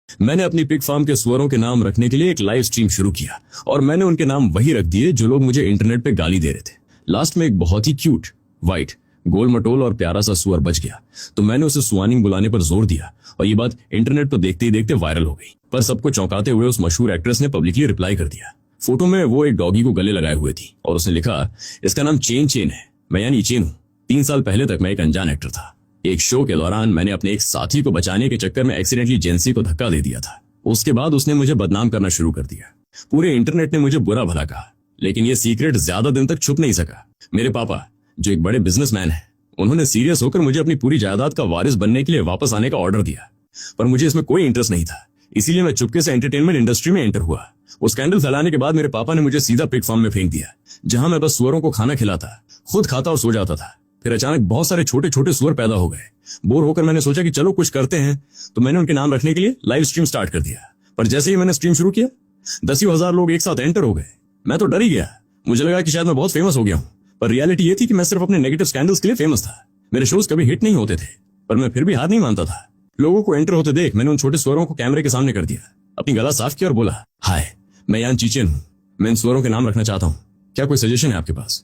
मैंने अपनी pig farm के सुअरों के नाम रखने के लिए एक लाइव स्ट्रीम शुरू किया और मैंने उनके नाम वही रख दिए जो लोग मुझे इंटरनेट पे गाली दे रहे थे। लास्ट में एक बहुत ही क्यूट, व्हाइट, गोल मटोल और प्यारा सा सुअर बच गया, तो मैंने उसे सुआनिंग बुलाने पर जोर दिया और ये बात इंटरनेट पर देखते ही देखते वायरल हो गई। पर सबको चौंकाते हुए उस मशहूर एक्ट्रेस ने पब्लिकली रिप्लाई कर दिया। फोटो में वो एक डॉगी को गले लगाए हुए थी और उसने लिखा, इसका नाम चेन चेन है, मैं यानी चेन हूँ। 3 साल पहले तक मैं एक अनजान एक्टर था। एक शो के दौरान मैंने अपने एक साथी को बचाने के चक्कर में एक्सीडेंटली जेंसी को धक्का दे दिया था। उसके बाद उसने मुझे बदनाम करना शुरू कर दिया। पूरे इंटरनेट ने मुझे बुरा भला कहा, लेकिन ये सीक्रेट ज्यादा दिन तक छुप नहीं सका। मेरे पापा, जो एक बड़े बिजनेसमैन हैं, उन्होंने सीरियस होकर मुझे अपनी पूरी जायदाद का वारिस बनने के लिए वापस आने का ऑर्डर दिया, पर मुझे इसमें कोई इंटरेस्ट नहीं था। इसीलिए मैं चुपके से एंटरटेनमेंट इंडस्ट्री में एंटर हुआ। वो स्कैंडल फैलाने के बाद मेरे पापा ने मुझे सीधा पिग फार्म में फेंक दिया, जहां मैं बस सुअरों को खाना खिलाता, खुद खाता और सो जाता था। फिर अचानक बहुत सारे छोटे छोटे सुअर पैदा हो गए। बोर होकर मैंने सोचा कि चलो कुछ करते हैं, तो मैंने उनके नाम रखने के लिए लाइव स्ट्रीम स्टार्ट कर दिया। पर जैसे ही मैंने स्ट्रीम शुरू किया, 10,000 लोग एक साथ एंटर हो गए। मैं तो डर ही गया। मुझे लगा कि शायद मैं बहुत फेमस हो गया हूँ, पर रियलिटी ये थी कि मैं सिर्फ अपने नेगेटिव स्कैंडल्स के लिए फेमस था। मेरे शोज कभी हिट नहीं होते थे, पर मैं फिर भी हार नहीं मानता था। लोगों को एंटर होते देख मैंने उन छोटे सुअरों को कैमरे के सामने कर दिया, अपनी गला साफ किया और बोला, हाय, मैं यान चीचेन हूँ, मैं इन सुअरों के नाम रखना चाहता हूँ, क्या कोई सजेशन है आपके पास?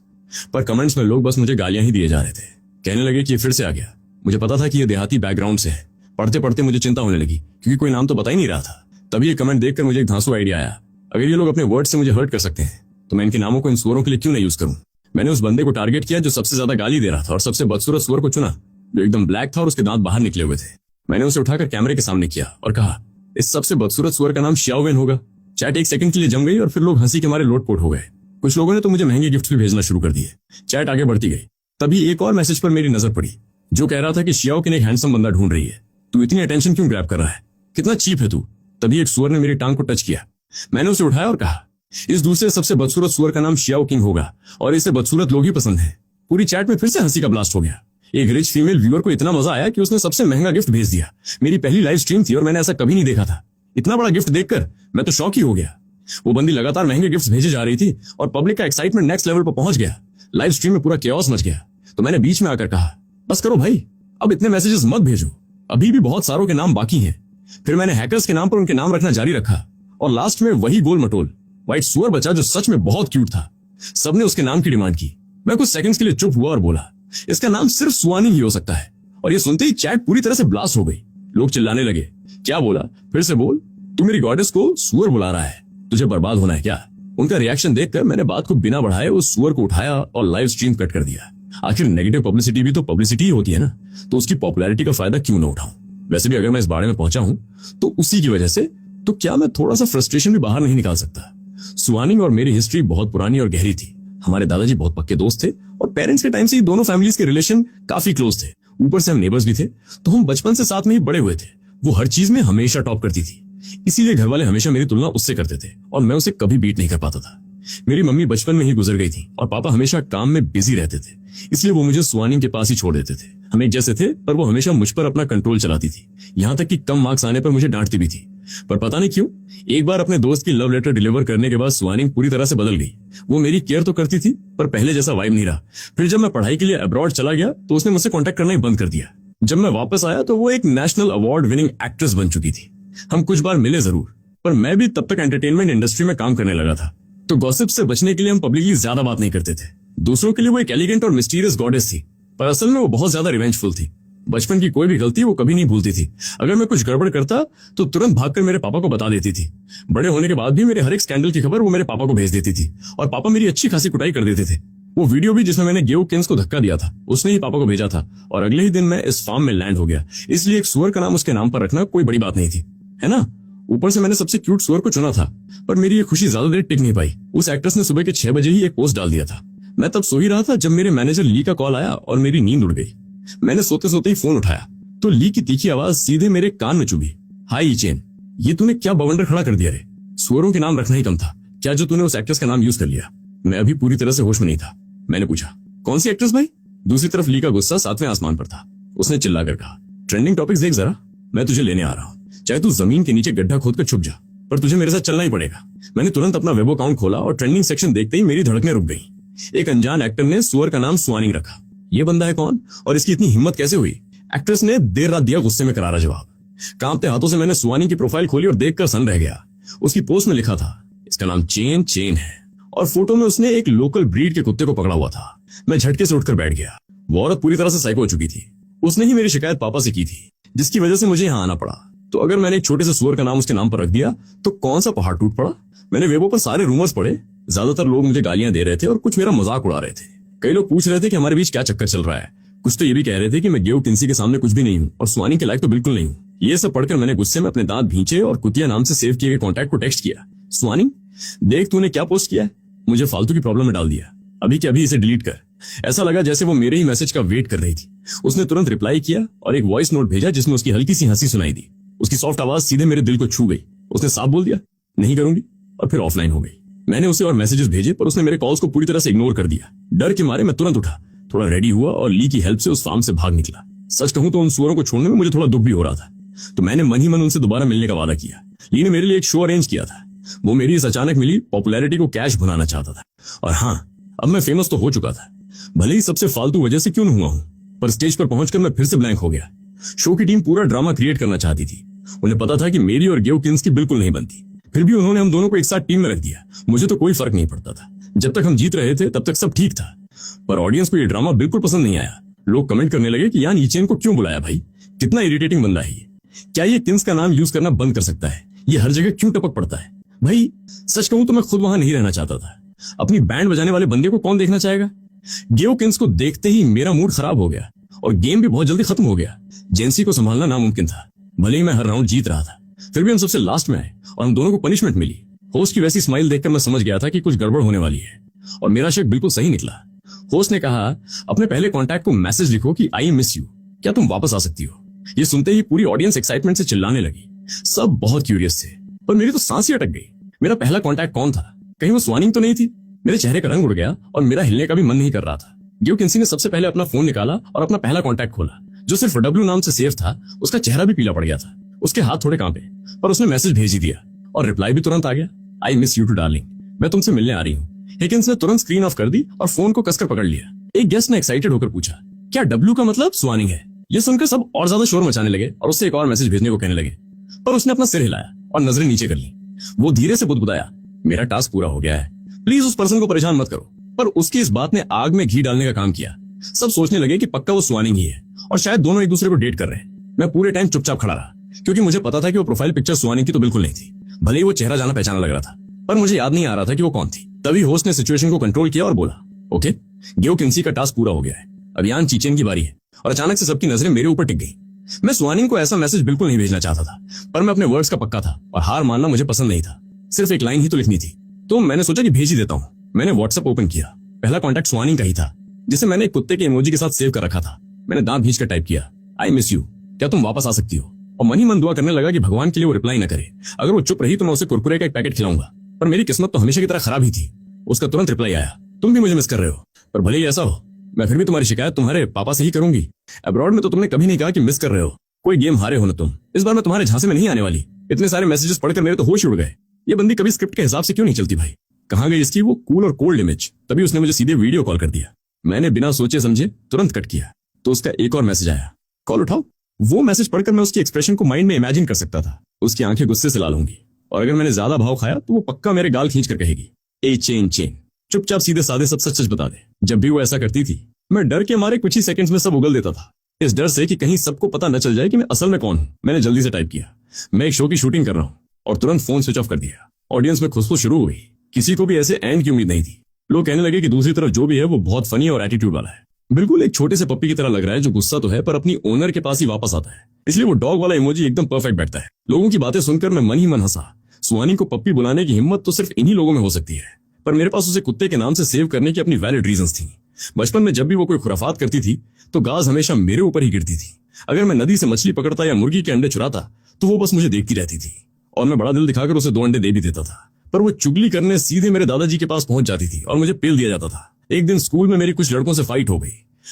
पर कमेंट्स में लोग बस मुझे गालियां ही दिए जा रहे थे। कहने लगे कि ये फिर से आ गया। मुझे पता था कि ये देहाती बैकग्राउंड से है। पढ़ते पढ़ते मुझे चिंता होने लगी, क्योंकि कोई नाम तो बता ही नहीं रहा था। तभी ये कमेंट देखकर मुझे एक धांसू आइडिया आया, अगर ये लोग अपने वर्ड से मुझे हर्ट कर सकते हैं, तो मैं इनके नामों को इन सुअरों के लिए क्यों नहीं यूज करूं। मैंने उस बंदे को टारगेट किया जो सबसे ज्यादा गाली दे रहा था और सबसे बदसूरत सुअर को चुना, जो एकदम ब्लैक था और उसके दांत बाहर निकले हुए थे। मैंने उसे उठाकर कैमरे के सामने किया और कहा, इस सबसे बदसूरत सुअर का नाम शियाओवेन होगा। चैट एक सेकंड के लिए जम गई और फिर लोग हंसी के मारे लोटपोट हो गए। कुछ लोगों ने तो मुझे महंगे गिफ्ट भी भेजना शुरू कर दिए। चैट आगे बढ़ती गई। तभी एक और मैसेज पर मेरी नजर पड़ी, जो कह रहा था कि शियाओकेन एक हैंडसम बंदा ढूंढ रही है, तू इतनी अटेंशन क्यों ग्रैब कर रहा है, कितना चीप है तू। तभी एक सुअर ने मेरी टांग को टच किया। मैंने उसे उठाया और कहा, इस दूसरे सबसे बदसूरत सुअर का नाम शियाओ किंग होगा और इसे बदसूरत लोग ही पसंद है। पूरी चैट में फिर से हंसी का ब्लास्ट हो गया। एक रिच फीमेल व्यूअर को इतना मजा आया कि उसने सबसे महंगा गिफ्ट भेज दिया। मेरी पहली लाइव स्ट्रीम थी और मैंने ऐसा कभी नहीं देखा था। इतना बड़ा गिफ्ट देखकर मैं तो शॉक ही हो गया। वो बंदी लगातार महंगे गिफ्ट भेजे जा रही थी और पब्लिक का एक्साइटमेंट नेक्स्ट लेवल पर पहुंच गया। लाइव स्ट्रीम में पूरा केओस मच गया। तो मैंने बीच में आकर कहा, बस करो भाई, अब इतने मैसेजेस मत भेजो, अभी भी बहुत सारों के नाम बाकी हैं। फिर मैंने हैकर्स के नाम पर उनके नाम रखना जारी रखा और लास्ट में वही गोल मटोल व्हाइट सुअर बचा जो सच में बहुत क्यूट था। सबने उसके नाम की डिमांड की। मैं कुछ सेकंड्स के लिए चुप हुआ और बोला, इसका नाम सिर्फ सुआनिंग ही हो सकता है। और ये सुनते ही चैट पूरी तरह से ब्लास्ट हो गई। लोग चिल्लाने लगे, क्या बोला, फिर से बोल, तू मेरी गॉडेस को सुअर बुला रहा है, तुझे बर्बाद होना है क्या? उनका रिएक्शन देखकर मैंने बात को बिना बढ़ाए उस सुअर को उठाया और लाइव स्ट्रीम कट कर दिया। आखिर नेगेटिव पब्लिसिटी भी तो पब्लिसिटी ही होती है ना, तो उसकी पॉपुलैरिटी का फायदा क्यों ना उठाऊं। वैसे भी अगर मैं इस बारे में पहुंचा हूं तो उसी की वजह से, तो क्या मैं थोड़ा सा फ्रस्ट्रेशन भी बाहर नहीं निकाल सकता? सुआनिंग और मेरी हिस्ट्री बहुत पुरानी और गहरी थी। हमारे दादाजी बहुत पक्के दोस्त थे और पेरेंट्स के टाइम से ही दोनों फैमिलीज के रिलेशन काफी क्लोज थे। ऊपर से हम नेबर्स भी थे, तो हम बचपन से साथ में ही बड़े हुए थे। वो हर चीज में हमेशा टॉप करती थी, इसीलिए घर वाले हमेशा मेरी तुलना उससे करते थे और मैं उसे कभी बीट नहीं कर पाता था। मेरी मम्मी बचपन में ही गुजर गई थी और पापा हमेशा काम में बिजी रहते थे, इसलिए वो मुझे सुआनिंग के पास ही छोड़ देते थे। हम एक जैसे थे, पर वो हमेशा मुझ पर अपना कंट्रोल चलाती थी, यहाँ तक कि कम मार्क्स आने पर मुझे डांटती भी थी। पर पता नहीं क्यों, एक बार अपने दोस्त की लव लेटर डिलीवर करने के बाद सुआनिंग पूरी तरह से बदल गई। वो मेरी केयर तो करती थी, पर पहले जैसा वाइब नहीं रहा। फिर जब मैं पढ़ाई के लिए अब्रॉड चला गया तो उसने मुझसे कांटेक्ट करना ही बंद कर दिया। जब मैं वापस आया तो वो एक नेशनल अवार्ड विनिंग एक्ट्रेस बन चुकी थी। हम कुछ बार मिले जरूर, पर मैं भी तब तक एंटरटेनमेंट इंडस्ट्री में काम करने लगा था, तो गॉसिप से बचने के लिए हम पब्लिकली ज्यादा बात नहीं करते थे। दूसरों के लिए वो एक एलिगेंट और मिस्टीरियस गॉडेस थी, पर असल में वो बहुत ज्यादा रिवेंजफुल थी। बचपन की कोई भी गलती वो कभी नहीं भूलती थी। अगर मैं कुछ गड़बड़ करता तो तुरंत भागकर मेरे पापा को बता देती थी। बड़े होने के बाद भी मेरे हर एक स्कैंडल की खबर वो मेरे पापा को भेज देती थी और पापा मेरी अच्छी खासी कुटाई कर देते थे। वो वीडियो भी जिसमें मैंने गेव किंग्स को धक्का दिया था, उसने ही पापा को भेजा था और अगले ही दिन मैं इस फार्म में लैंड हो गया। इसलिए एक सुअर का नाम उसके नाम पर रखना कोई बड़ी बात नहीं थी, है ना? ऊपर से मैंने सबसे क्यूट सुअर को चुना था, पर मेरी ये खुशी ज्यादा देर टिक नहीं पाई। उस एक्ट्रेस ने सुबह के 6 बजे ही एक पोस्ट डाल दिया था। मैं तब सो ही रहा था जब मेरे मैनेजर ली का कॉल आया और मेरी नींद उड़ गई। मैंने सोते सोते ही फोन उठाया तो ली की तीखी आवाज सीधे मेरे कान में चुभी। हाय ईचेन, ये तूने क्या बवंडर खड़ा कर दिया रे? सुअरों के नाम रखना ही कम था क्या जो तूने उस एक्ट्रेस का नाम यूज कर लिया? मैं अभी पूरी तरह से होश में नहीं था। मैंने पूछा, कौन सी एक्ट्रेस भाई? दूसरी तरफ ली का गुस्सा 7वें आसमान पर था। उसने चिल्लाकर कहा, ट्रेंडिंग टॉपिक्स देख जरा, मैं तुझे लेने आ रहा हूँ। चाहे तू जमीन के नीचे गड्ढा खोद कर छुप जा, पर तुझे मेरे साथ चलना ही पड़ेगा। मैंने तुरंत अपना वेब अकाउंट खोला और ट्रेंडिंग सेक्शन देखते ही मेरी धड़कनें रुक गई। एक अनजान एक्टर ने सुअर का नाम सुआनिंग रखा। ये बंदा है कौन और इसकी इतनी हिम्मत कैसे हुई? एक्ट्रेस ने देर रात दिया गुस्से में करारा जवाब। कांपते हाथों से मैंने सुहानी की प्रोफाइल खोली और देखकर सन रह गया। उसकी पोस्ट में लिखा था, इसका नाम चेन चेन है, और फोटो में उसने एक लोकल ब्रीड के कुत्ते को पकड़ा हुआ था। मैं झटके से उठकर बैठ गया। वो औरत पूरी तरह से साइको हो चुकी थी। उसने ही मेरी शिकायत पापा से की थी, जिसकी वजह से मुझे यहाँ आना पड़ा। तो अगर मैंने एक छोटे से सुअर का नाम उसके नाम पर रख दिया तो कौन सा पहाड़ टूट पड़ा। मैंने वेबो पर सारे रूमर्स पढ़े। ज्यादातर लोग मुझे गालियां दे रहे थे और कुछ मेरा मजाक उड़ा रहे थे। कई लोग पूछ रहे थे कि हमारे बीच क्या चक्कर चल रहा है। कुछ तो ये भी कह रहे थे कि मैं गेव किन्सी के सामने कुछ भी नहीं हूँ और सुहानी के लायक तो बिल्कुल नहीं हूँ। ये सब पढ़कर मैंने गुस्से में अपने दांत भींचे और कुतिया नाम से सेव किए गए कॉन्टैक्ट को टेक्स्ट किया, सुहानी देख तूने क्या पोस्ट किया है, मुझे फालतू की प्रॉब्लम में डाल दिया, अभी के अभी इसे डिलीट कर। ऐसा लगा जैसे वो मेरे ही मैसेज का वेट कर रही थी। उसने तुरंत रिप्लाई किया और एक वॉइस नोट भेजा जिसमें उसकी हल्की सी हंसी सुनाई दी। उसकी सॉफ्ट आवाज सीधे मेरे दिल को छू गई। उसने साफ बोल दिया, नहीं करूंगी, और फिर ऑफलाइन हो गई। मैंने उसे और मैसेजेस भेजे पर उसने मेरे कॉल्स को पूरी तरह से इग्नोर कर दिया। डर के मारे मैं तुरंत उठा, थोड़ा रेडी हुआ और ली की हेल्प से उस फार्म से भाग निकला। सच कहूं तो उन सुअरों को छोड़ने में मुझे थोड़ा दुख भी हो रहा था। तो मैंने मन ही मन उनसे दोबारा मिलने का वादा किया। ली ने मेरे लिए एक शो अरेंज किया था। वो मेरी इस अचानक मिली पॉपुलैरिटी को कैश बनाना चाहता था। और हाँ, अब मैं फेमस तो हो चुका था, भले ही सबसे फालतू वजह से क्यों न हुआ हूं, पर स्टेज पर पहुंचकर मैं फिर से ब्लैंक हो गया। शो की टीम पूरा ड्रामा क्रिएट करना चाहती थी। उन्हें पता था कि मेरी और गेव किन्स की बिल्कुल नहीं बनती, फिर भी उन्होंने हम दोनों को एक साथ टीम में रख दिया। मुझे तो कोई फर्क नहीं पड़ता था। जब तक हम जीत रहे थे तब तक सब ठीक था, पर ऑडियंस को ये ड्रामा बिल्कुल पसंद नहीं आया। लोग कमेंट करने लगे कि यार ये चेन को क्यों बुलाया भाई, कितना इरिटेटिंग बंदा है ये, क्या ये किन्स का नाम यूज करना बंद कर सकता है, ये हर जगह क्यों टपक पड़ता है। भाई सच कहूं तो मैं खुद वहां नहीं रहना चाहता था। अपनी बैंड बजाने वाले बंदे को कौन देखना चाहेगा। गेव किन्स को देखते ही मेरा मूड खराब हो गया और गेम भी बहुत जल्दी खत्म हो गया। जेंसी को संभालना नामुमकिन था। भले ही मैं हर राउंड जीत रहा था, फिर भी हम सबसे लास्ट में आए और हम दोनों को पनिशमेंट मिली। होस्ट की वैसी स्माइल देखकर मैं समझ गया था कि कुछ गड़बड़ होने वाली है, और मेरा शक बिल्कुल सही निकला। होस्ट ने कहा, अपने पहले कॉन्टैक्ट को मैसेज लिखो कि आई मिस यू, क्या तुम वापस आ सकती हो। ये सुनते ही पूरी ऑडियंस एक्साइटमेंट से चिल्लाने लगी। सब बहुत क्यूरियस थे, पर मेरी तो सांस ही अटक गई। मेरा पहला कॉन्टैक्ट कौन था, कहीं वो सुहानी तो नहीं थी। मेरे चेहरे का रंग उड़ गया और मेरा हिलने का भी मन नहीं कर रहा था। गेव किन्सी ने सबसे पहले अपना फोन निकाला और अपना पहला कॉन्टैक्ट खोला, जो सिर्फ डब्ल्यू नाम से सेव था। उसका चेहरा भी पीला पड़ गया था, उसके हाथ थोड़े कांपे, पर उसने मैसेज भेज ही दिया और रिप्लाई भी तुरंत आ गया, I miss you too darling, मैं तुमसे मिलने आ रही हूँ। हिकिन्स ने तुरंत स्क्रीन ऑफ कर दी और फोन को कसकर पकड़ लिया। एक गेस्ट ने एक्साइटेड होकर पूछा, क्या डब्ल्यू का मतलब सुहानी है। ये सुनकर सब और ज्यादा शोर मचाने लगे और उससे एक और मैसेज भेजने को कहने लगे, पर उसने अपना सिर हिलाया और नजरें नीचे कर ली। वो धीरे से बुदबुदाया, मेरा टास्क पूरा हो गया है, प्लीज उस पर्सन को परेशान मत करो। पर उसकी इस बात ने आग में घी डालने का काम किया। सब सोचने लगे कि पक्का वो सुहानी ही है और शायद दोनों एक दूसरे को डेट कर रहे हैं। मैं पूरे टाइम चुपचाप खड़ा रहा, क्योंकि मुझे पता था कि वो प्रोफाइल पिक्चर सुहानी की तो बिल्कुल नहीं थी। भले ही वो चेहरा जाना पहचाना लग रहा था, पर मुझे याद नहीं आ रहा था कि वो कौन थी। तभी होस्ट ने सिचुएशन को कंट्रोल किया और बोला, ओके, गेव किन्सी का टास्क पूरा हो गया है, अब यान चीचेन की बारी है। और अचानक से सबकी नजरें मेरे ऊपर टिक गई। मैं सुहानी को ऐसा मैसेज बिल्कुल नहीं भेजना चाहता था, पर मैं अपने वर्ड्स का पक्का था और हार मानना मुझे पसंद नहीं था। सिर्फ एक लाइन ही तो लिखनी थी, तो मैंने सोचा कि भेज ही देता हूँ। मैंने व्हाट्सएप ओपन किया। पहला कॉन्टैक्ट सुहानी का ही था, जिसे मैंने एक कुत्ते के इमोजी के साथ सेव कर रखा था। मैंने दांत भींच कर टाइप किया, आई मिस यू, क्या तुम वापस आ सकती हो। और मन ही मन दुआ करने लगा कि भगवान के लिए वो रिप्लाई न करे। अगर वो चुप रही तो मैं उसे कुरकुरे का एक पैकेट खिलाऊंगा। पर मेरी किस्मत तो हमेशा की तरह खराब ही थी। उसका तुरंत रिप्लाई आया, तुम भी मुझे मिस कर रहे हो, पर भले ही ऐसा हो, मैं फिर भी तुम्हारी शिकायत तुम्हारे पापा से ही करूंगी। अब्रॉड में तो तुमने कभी नहीं कहा कि मिस कर रहे हो। कोई गेम हारे हो ना तुम। इस बार मैं तुम्हारे झांसे में नहीं आने वाली। इतने सारे मैसेजेस पढ़कर मेरे तो होश उड़ गए। ये बंदी कभी स्क्रिप्ट के हिसाब से क्यों नहीं चलती भाई। कहाँ गई इसकी वो कूल और कोल्ड इमेज। तभी उसने मुझे सीधे वीडियो कॉल कर दिया। मैंने बिना सोचे समझे तुरंत कट किया, तो उसका एक और मैसेज आया, कॉल उठाओ। वो मैसेज पढ़कर मैं उसकी एक्सप्रेशन को माइंड में इमेजिन कर सकता था। उसकी आंखें गुस्से से लाल होंगी, और अगर मैंने ज्यादा भाव खाया तो वो पक्का मेरे गाल खींच कर कहेगी, ए चेन चेन, चुपचाप सीधे साधे सब सच सच बता दे। जब भी वो ऐसा करती थी, मैं डर के मारे कुछ ही सेकंड्स में सब उगल देता था, इस डर से कि कहीं सबको पता न चल जाए कि मैं असल में कौन हूं। मैंने जल्दी से टाइप किया, मैं एक शो की शूटिंग कर रहा हूं, और तुरंत फोन स्विच ऑफ कर दिया। ऑडियंस में खुशबू शुरू हो गई। किसी को भी ऐसे एंड की उम्मीद नहीं थी। लोग कहने लगे कि दूसरी तरफ जो भी है वो बहुत फनी और एटीट्यूड वाला है, बिल्कुल एक छोटे से पप्पी की तरह लग रहा है जो गुस्सा तो है पर अपनी ओनर के पास ही वापस आता है। इसलिए वो डॉग वाला इमोजी एकदम परफेक्ट बैठता है। लोगों की बातें सुनकर मैं मन ही मन हंसा। सुहानी को पप्पी बुलाने की हिम्मत तो सिर्फ इन्हीं लोगों में हो सकती है, पर मेरे पास उसे कुत्ते के नाम से सेव करने की अपनी वैलिड रीजंस थी। बचपन में जब भी वो कोई खुराफात करती थी तो गाज हमेशा मेरे ऊपर ही गिरती थी। अगर मैं नदी से मछली पकड़ता या मुर्गी के अंडे चुराता तो वो बस मुझे देखती रहती थी, और मैं बड़ा दिल दिखाकर उसे 2 अंडे दे भी देता था। पर वो चुगली करने सीधे मेरे दादाजी के पास पहुंच जाती थी और मुझे पेल दिया जाता था। एक दिन स्कूल में मेरी कुछ लड़कों से फाइट हो गई।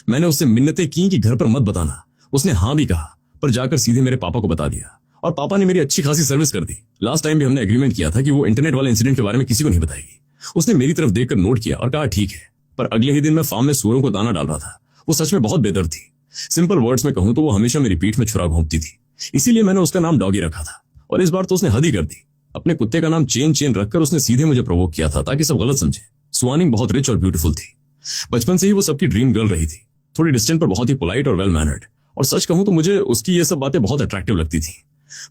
मैंने उससे मिन्नतें की कि घर पर मत बताना। उसने हाँ भी कहा, पर जाकर सीधे मेरे पापा को बता दिया, और पापा ने मेरी अच्छी खासी सर्विस कर दी। लास्ट टाइम भी हमने एग्रीमेंट किया था कि वो इंटरनेट वाले इंसिडेंट के बारे में किसी को नहीं बताएगी। उसने मेरी तरफ देखकर नोट किया और कहा ठीक है। पर अगले ही दिन मैं फार्म में सूअरों को दाना डाल रहा था। वो सच में बहुत बेदर्द थी। सिंपल वर्ड्स में कहूं तो वो हमेशा मेरी पीठ में छुरा घोंपती थी। इसीलिए मैंने उसका नाम डॉगी रखा था। और इस बार तो उसने हद ही कर दी। अपने कुत्ते का नाम चेन चेन रखकर उसने सीधे मुझे प्रोवोक किया था ताकि सब गलत समझे। सुआनिंग बहुत रिच और ब्यूटीफुल थी। बचपन से ही वो सबकी ड्रीम गर्ल रही थी। थोड़ी डिस्टेंट पर बहुत ही पोलाइट और वेल मैनर्ड। और सच कहूं तो मुझे उसकी ये सब बातें बहुत अट्रैक्टिव लगती थी।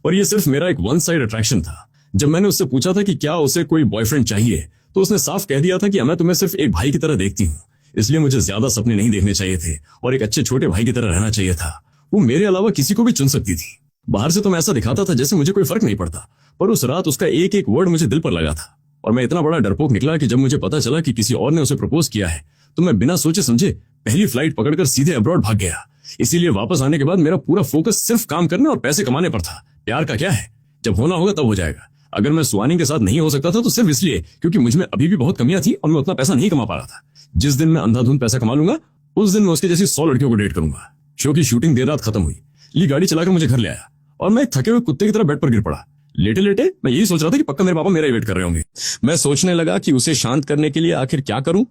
पर यह सिर्फ मेरा एक वन साइड अट्रैक्शन था। जब मैंने उससे पूछा था कि क्या उसे कोई बॉयफ्रेंड चाहिए, तो उसने साफ कह दिया था कि मैं तुम्हें सिर्फ एक भाई की तरह देखती हूँ, इसलिए मुझे ज्यादा सपने नहीं देखने चाहिए थे और एक अच्छे छोटे भाई की तरह रहना चाहिए था। वो मेरे अलावा किसी को भी चुन सकती थी। बाहर से तो मैं ऐसा दिखाता था जैसे मुझे कोई फर्क नहीं पड़ता, पर उस रात उसका एक एक वर्ड मुझे दिल पर लगा था। और मैं इतना बड़ा डरपोक निकला कि जब मुझे पता चला कि किसी और ने उसे प्रपोज किया है, तो मैं बिना सोचे समझे पहली फ्लाइट पकड़कर सीधे अब्रॉड भाग गया। इसीलिए वापस आने के बाद मेरा पूरा फोकस सिर्फ काम करने और पैसे कमाने पर था। प्यार का क्या है, जब होना होगा तब हो जाएगा। अगर मैं सुआनिंग के साथ नहीं हो सकता था तो सिर्फ इसलिए क्योंकि मुझमें अभी भी बहुत कमियां थी और मैं उतना पैसा नहीं कमा पा रहा था। जिस दिन मैं अंधाधुंध पैसा कमा लूंगा, उस दिन मैं उसके जैसी 100 लड़कियों को डेट करूंगा। शो की शूटिंग देर रात खत्म हुई। ली गाड़ी चलाकर मुझे घर ले आया और मैं एक थके हुए कुत्ते की तरह बेड पर गिर पड़ा। लेटे लेटे मैं यही सोच रहा था कि पक्का मेरे पापा मेरा ही वेट कर रहे होंगे। मैं सोचने लगा कि उसे शांत करने के लिए आखिर क्या करूं।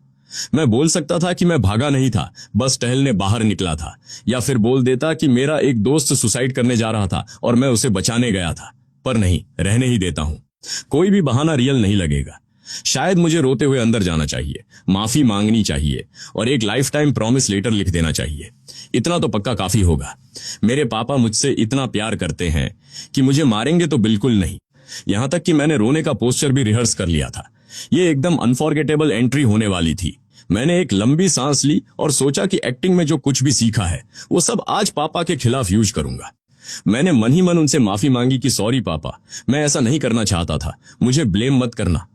मैं बोल सकता था कि मैं भागा नहीं था, बस टहलने बाहर निकला था, या फिर बोल देता कि मेरा एक दोस्त सुसाइड करने जा रहा था और मैं उसे बचाने गया था। पर नहीं, रहने ही देता हूं। कोई भी बहाना रियल नहीं लगेगा। शायद मुझे रोते हुए अंदर जाना चाहिए, माफी मांगनी चाहिए और एक लाइफ टाइम प्रॉमिस लेटर लिख देना चाहिए। इतना तो पक्का काफी होगा। मेरे पापा मुझसे इतना प्यार करते हैं कि मुझे मारेंगे तो बिल्कुल नहीं। यहां तक कि मैंने रोने का पोस्टर भी रिहर्स कर लिया था। ये एकदम अनफॉरगेटेबल एंट्री होने वाली थी। मैंने एक लंबी सांस ली और सोचा कि एक्टिंग में जो कुछ भी सीखा है वो सब आज पापा के खिलाफ यूज करूंगा। मैंने मन ही मन उनसे माफी मांगी कि सॉरी पापा, मैं ऐसा नहीं करना चाहता था, मुझे ब्लेम मत करना।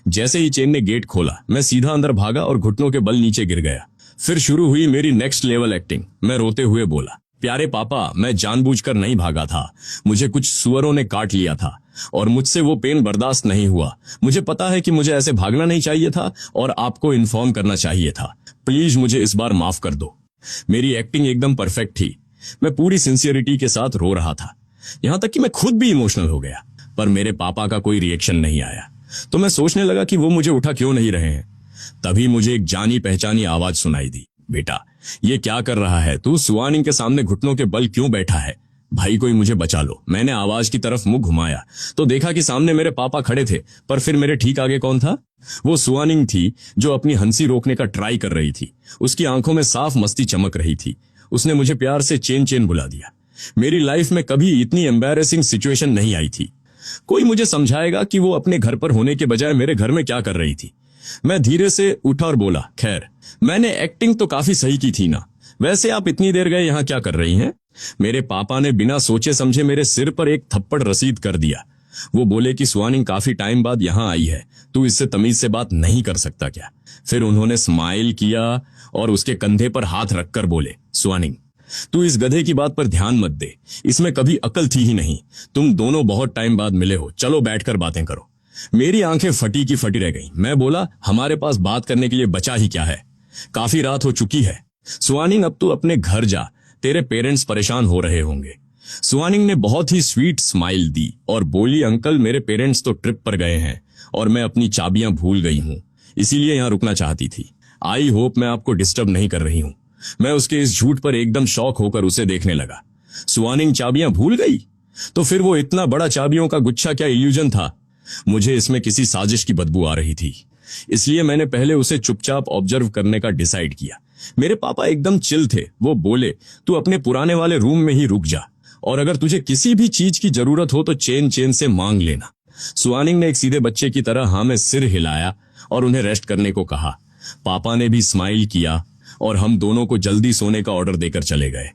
जैसे ही चेन ने गेट खोला, मैं सीधा अंदर भागा और घुटनों के बल नीचे गिर गया। फिर शुरू हुई मेरी नेक्स्ट लेवल एक्टिंग। मैं रोते हुए बोला, प्यारे पापा, मैं जानबूझकर नहीं भागा था, मुझे कुछ सुअरों ने काट लिया था और मुझसे वो पेन बर्दाश्त नहीं हुआ। मुझे पता है कि मुझे ऐसे भागना नहीं चाहिए था और आपको इन्फॉर्म करना चाहिए था। प्लीज मुझे इस बार माफ कर दो। मेरी एक्टिंग एकदम परफेक्ट थी। मैं पूरी सिंसियरिटी के साथ रो रहा था, यहां तक कि मैं खुद भी इमोशनल हो गया। पर मेरे पापा का कोई रिएक्शन नहीं आया, तो मैं सोचने लगा कि वो मुझे उठा क्यों नहीं रहे हैं। तभी मुझे एक जानी पहचानी आवाज सुनाई दी, बेटा ये क्या कर रहा है तू, सुआनिंग के सामने घुटनों के बल क्यों बैठा है? भाई कोई मुझे बचा लो। मैंने आवाज की तरफ मुंह घुमाया तो देखा कि सामने मेरे पापा खड़े थे, पर फिर मेरे ठीक आगे कौन था? वो सुआनिंग थी जो अपनी हंसी रोकने का ट्राई कर रही थी। उसकी आंखों में साफ मस्ती चमक रही थी। उसने मुझे प्यार से चेन चेन बुला दिया। मेरी लाइफ में कभी इतनी एम्बैरेसिंग सिचुएशन नहीं आई थी। कोई मुझे समझाएगा कि वो अपने घर पर होने के बजाय मेरे घर में क्या कर रही थी। मैं धीरे से उठा और बोला, खैर मैंने एक्टिंग तो काफी सही की थी ना, वैसे आप इतनी देर गए यहाँ क्या कर रही हैं? मेरे पापा ने बिना सोचे समझे मेरे सिर पर एक थप्पड़ रसीद कर दिया। वो बोले कि सुआनिंग काफी टाइम बाद यहाँ आई है, तू इससे तमीज से बात नहीं कर सकता क्या? फिर उन्होंने स्माइल किया और उसके कंधे पर हाथ रखकर बोले, सुआनिंग तू इस गधे की बात पर ध्यान मत दे, इसमें कभी अकल थी ही नहीं। तुम दोनों बहुत टाइम बाद मिले हो, चलो बैठकर बातें करो। मेरी आंखें फटी की फटी रह गईं। मैं बोला, हमारे पास बात करने के लिए बचा ही क्या है? काफी रात हो चुकी है। सुआनिंग अब तू अपने घर जा, तेरे पेरेंट्स परेशान हो रहे होंगे। सुआनिंग ने बहुत ही स्वीट स्माइल दी और बोली, अंकल मेरे पेरेंट्स तो ट्रिप पर गए हैं और मैं अपनी चाबियां भूल गई हूं, इसीलिए यहां रुकना चाहती थी। आई होप मैं आपको डिस्टर्ब नहीं कर रही हूं। मैं उसके इस झूठ पर एकदम शॉक होकर उसे देखने लगा। सुआनिंग चाबियां भूल गई? तो फिर वो इतना बड़ा चाबियों का गुच्छा क्या इल्यूजन था? मुझे इसमें किसी साजिश की बदबू आ रही थी, इसलिए मैंने पहले उसे चुपचाप ऑब्जर्व करने का डिसाइड किया। मेरे पापा एकदम चिल थे। वो बोले, तू अपने पुराने वाले रूम में ही रुक जा और अगर तुझे किसी भी चीज की जरूरत हो तो चेन चेन से मांग लेना। सुआनिंग ने एक सीधे बच्चे की तरह हाँ में सिर हिलाया और उन्हें रेस्ट करने को कहा। पापा ने भी स्माइल किया और हम दोनों को जल्दी सोने का ऑर्डर देकर चले गए।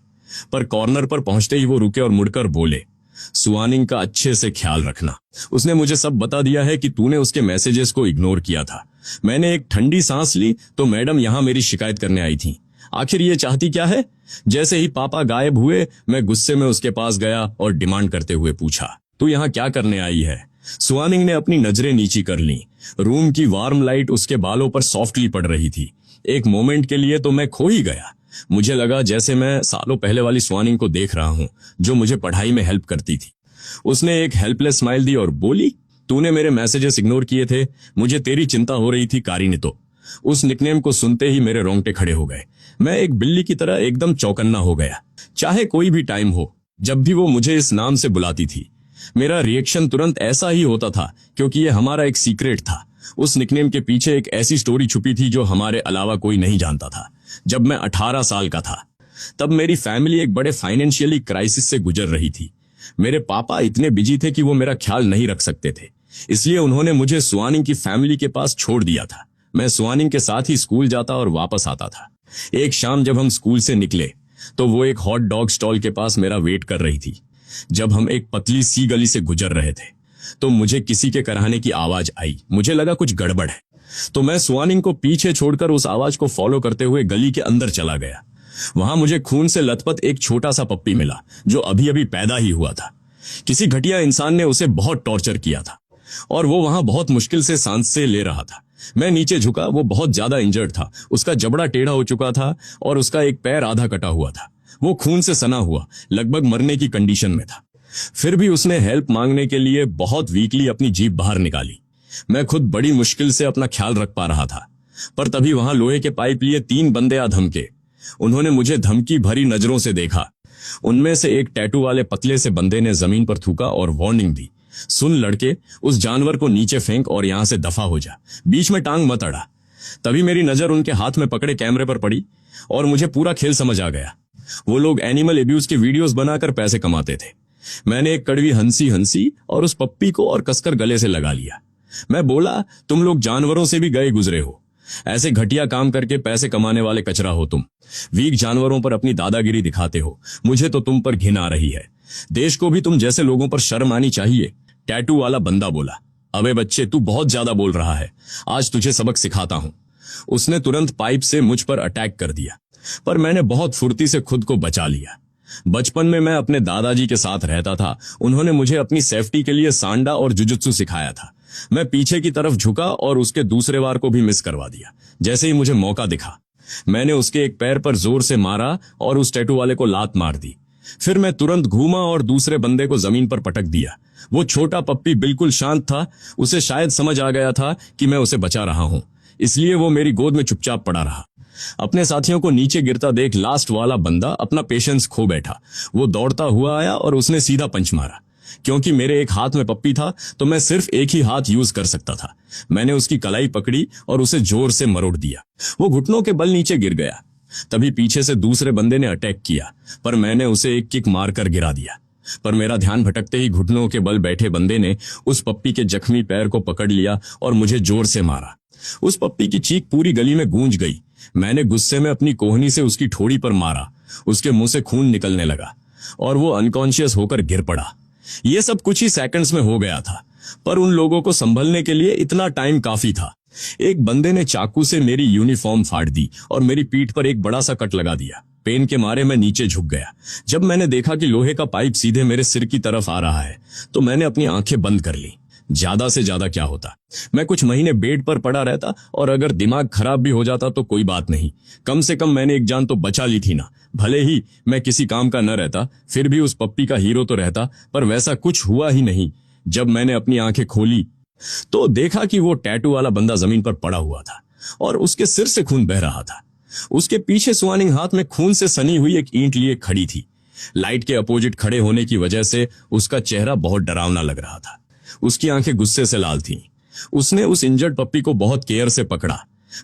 पर कॉर्नर पर पहुंचते ही वो रुके और मुड़कर बोले, सुआनिंग का अच्छे से ख्याल रखना। उसने मुझे सब बता दिया है कि तूने उसके मैसेजेस को इग्नोर किया था। मैंने एक ठंडी सांस ली तो मैडम यहां मेरी शिकायत करने आई थी। आखिर ये चाहती क्या है? जैसे ही पापा गायब हुए, मैं गुस्से में उसके पास गया और डिमांड करते हुए पूछा, तू यहाँ क्या करने आई है? सुआनिंग ने अपनी नजरें नीची कर ली। रूम की वार्म लाइट उसके बालों पर सॉफ्टली पड़ रही थी। एक मोमेंट के लिए तो मैं खो ही गया। मुझे लगा जैसे मैं सालों पहले वाली सुआनिंग को देख रहा हूं, जो मुझे पढ़ाई में हेल्प करती थी। उसने एक हेल्पलेस स्माइल दी और बोली, तूने मेरे मैसेजेस इग्नोर किए थे, मुझे तेरी चिंता हो रही थी कारिनी तो। उस निकनेम को सुनते ही मेरे रोंगटे खड़े हो गए। मैं एक बिल्ली की तरह एकदम चौकन्ना हो गया। चाहे कोई भी टाइम हो, जब भी वो मुझे इस नाम से बुलाती थी मेरा रिएक्शन तुरंत ऐसा ही होता था, क्योंकि ये हमारा एक सीक्रेट था। उस निकनेम के पीछे एक ऐसी स्टोरी छुपी थी जो हमारे अलावा कोई नहीं जानता था। जब मैं 18 साल का था तब मेरी फैमिली एक बड़े फाइनेंशियली क्राइसिस से गुजर रही थी। मेरे पापा इतने बिजी थे कि वो मेरा ख्याल नहीं रख सकते थे, इसलिए उन्होंने मुझे सुआनिंग की फैमिली के पास छोड़ दिया था। मैं सुआनिंग के साथ ही स्कूल जाता और वापस आता था। एक शाम जब हम स्कूल से निकले तो वो एक हॉट डॉग स्टॉल के पास मेरा वेट कर रही थी। जब हम एक पतली सी गली से गुजर रहे थे तो मुझे किसी के कराहने की आवाज आई। मुझे लगा कुछ गड़बड़ है, तो मैं सुआनिंग को पीछे छोड़कर उस आवाज को फॉलो करते हुए गली के अंदर चला गया। वहां मुझे खून से लथपथ एक छोटा सा पप्पी मिला जो अभी अभी पैदा ही हुआ था। किसी घटिया इंसान ने उसे बहुत टॉर्चर किया था और वो वहां बहुत मुश्किल से सांसें ले रहा था। मैं नीचे झुका, वो बहुत ज्यादा इंजर्ड था। उसका जबड़ा टेढ़ा हो चुका था और उसका एक पैर आधा कटा हुआ था। वो खून से सना हुआ, लगभग मरने की कंडीशन में था। फिर भी उसने हेल्प मांगने के लिए बहुत वीकली अपनी जीभ बाहर निकाली। मैं खुद बड़ी मुश्किल से अपना ख्याल रख पा रहा था, पर तभी वहां लोहे के पाइप लिए 3 बंदे आ धमके। उन्होंने मुझे धमकी भरी नजरों से देखा। उनमें से एक टैटू वाले पतले से बंदे ने जमीन पर थूका और वार्निंग दी, सुन लड़के, उस जानवर को नीचे फेंक और यहां से दफा हो जा, बीच में टांग मत अड़ा। तभी मेरी नजर उनके हाथ में पकड़े कैमरे पर पड़ी और मुझे पूरा खेल समझ आ गया। वो लोग एनिमल एब्यूज की वीडियोस बनाकर पैसे कमाते थे। मैंने एक कड़वी हंसी हंसी और उस पप्पी को और कसकर गले से लगा लिया। मैं बोला, तुम लोग जानवरों से भी गए गुजरे हो, ऐसे घटिया काम करके पैसे कमाने वाले कचरा हो तुम। वीक जानवरों पर अपनी दादागिरी दिखाते हो। मुझे तो तुम पर घिन आ रही है। देश को भी तुम जैसे लोगों पर शर्म आनी चाहिए। टैटू वाला बंदा बोला, अबे बच्चे, तू बहुत ज्यादा बोल रहा है, आज तुझे सबक सिखाता हूं। उसने तुरंत पाइप से मुझ पर अटैक कर दिया, पर मैंने बहुत फुर्ती से खुद को बचा लिया। बचपन में मैं अपने दादाजी के साथ रहता था। उन्होंने मुझे अपनी सेफ्टी के लिए सांडा और जुजुत्सु सिखाया था। मैं पीछे की तरफ झुका और उसके दूसरे वार को भी मिस करवा दिया। जैसे ही मुझे मौका दिखा, मैंने उसके एक पैर पर जोर से मारा और उस टैटू वाले को लात मार दी। फिर मैं तुरंत घूमा और दूसरे बंदे को जमीन पर पटक दिया। वो छोटा पप्पी बिल्कुल शांत था। उसे शायद समझ आ गया था कि मैं उसे बचा रहा हूं, इसलिए वो मेरी गोद में चुपचाप पड़ा रहा। अपने साथियों को नीचे गिरता देख लास्ट वाला बंदा अपना पेशेंस खो बैठा। वो दौड़ता हुआ आया और उसने सीधा पंच मारा। क्योंकि मेरे एक हाथ में पप्पी था तो मैं सिर्फ एक ही हाथ यूज कर सकता था। मैंने उसकी कलाई पकड़ी और उसे जोर से मरोड़ दिया। वो घुटनों के बल नीचे गिर गया। तभी पीछे से दूसरे बंदे ने अटैक किया, पर मैंने उसे एक किक मारकर गिरा दिया। पर मेरा ध्यान भटकते ही घुटनों के बल बैठे बंदे ने उस पप्पी के जख्मी पैर को पकड़ लिया और मुझे जोर से मारा। उस पप्पी की चीख पूरी गली में गूंज गई। मैंने गुस्से में अपनी कोहनी से उसकी ठोड़ी पर मारा। उसके मुंह से खून निकलने लगा और वो अनकॉन्शियस होकर गिर पड़ा। ये सब कुछ ही सेकंड्स में हो गया था, पर उन लोगों को संभलने के लिए इतना टाइम काफी था। एक बंदे ने चाकू से मेरी यूनिफॉर्म फाड़ दी और मेरी पीठ पर एक बड़ा सा कट लगा दिया। पेन के मारे मैं नीचे झुक गया। जब मैंने देखा कि लोहे का पाइप सीधे मेरे सिर की तरफ आ रहा है तो मैंने अपनी आंखें बंद कर ली। ज्यादा से ज्यादा क्या होता, मैं कुछ महीने बेड पर पड़ा रहता और अगर दिमाग खराब भी हो जाता तो कोई बात नहीं। कम से कम मैंने एक जान तो बचा ली थी ना। भले ही मैं किसी काम का न रहता, फिर भी उस पप्पी का हीरो तो रहता, पर वैसा कुछ हुआ ही नहीं। जब मैंने अपनी आंखें खोली तो देखा कि वो टैटू वाला बंदा जमीन पर पड़ा हुआ था और उसके सिर से खून बह रहा था। उसके पीछे सुआनिंग हाथ में खून से सनी हुई एक ईंट लिए खड़ी थी। लाइट के अपोजिट खड़े होने की वजह से उसका चेहरा बहुत डरावना लग रहा था। उसकी आंखें गुस्से से लाल थीं। उसने उस इंजर्ड पप्पी को बहुत केयर से पकड़ा,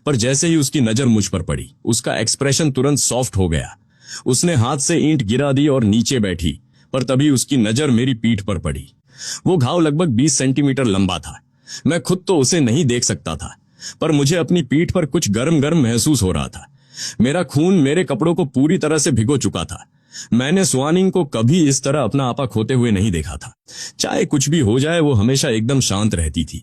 पर जैसे ही उसकी नजर मुझ पर पड़ी उसका एक्सप्रेशन तुरंत सॉफ्ट हो गया। उसने हाथ से ईंट गिरा दी और नीचे बैठी, पर तभी उसकी नजर मेरी पीठ पर पड़ी। वो घाव लगभग 20 सेंटीमीटर लंबा था। मैं खुद तो उसे नहीं देख सकता था, पर मुझे अपनी पीठ पर कुछ गर्म गर्म महसूस हो रहा था। मेरा खून मेरे कपड़ों को पूरी तरह से भिगो चुका था। मैंने सुआनिंग को कभी इस तरह अपना आपा खोते हुए नहीं देखा था। चाहे कुछ भी हो जाए वो हमेशा एकदम शांत रहती थी।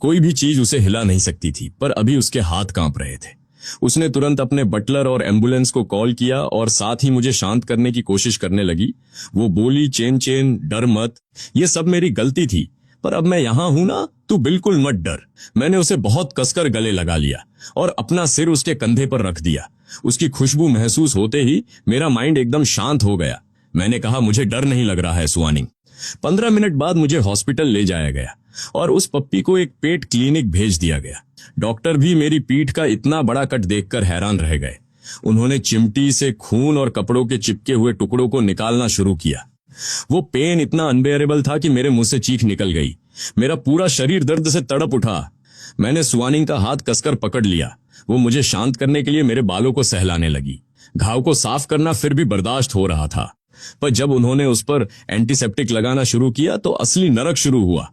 कोई भी चीज उसे हिला नहीं सकती थी, पर अभी उसके हाथ कांप रहे थे। उसने तुरंत अपने बटलर और एम्बुलेंस को कॉल किया और साथ ही मुझे शांत करने की कोशिश करने लगी। वो बोली, चेन चेन, डर मत, ये सब मेरी गलती थी, पर अब मैं यहां हूं ना, तू बिल्कुल मत डर। मैंने उसे बहुत कसकर गले लगा लिया और अपना सिर उसके कंधे पर रख दिया। उसकी खुशबू महसूस होते ही मेरा माइंड एकदम शांत हो गया। मैंने कहा, मुझे डर नहीं लग रहा है सुआनिंग। 15 मिनट बाद मुझे हॉस्पिटल ले जाया गया और उस पप्पी को एक पेट क्लिनिक भेज दिया गया। डॉक्टर भी मेरी पीठ का इतना बड़ा कट देखकर हैरान रह गए। उन्होंने चिमटी से खून और कपड़ों के चिपके हुए टुकड़ों को निकालना शुरू किया। वो पेन इतना अनबेयरेबल था कि मेरे मुंह से चीख निकल गई। मेरा पूरा शरीर दर्द से तड़प उठा। मैंने सुआनिंग का हाथ कसकर पकड़ लिया। वो मुझे शांत करने के लिए मेरे बालों को सहलाने लगी। घाव को साफ करना फिर भी बर्दाश्त हो रहा था, पर जब उन्होंने उस पर एंटीसेप्टिक लगाना शुरू किया तो असली नरक शुरू हुआ।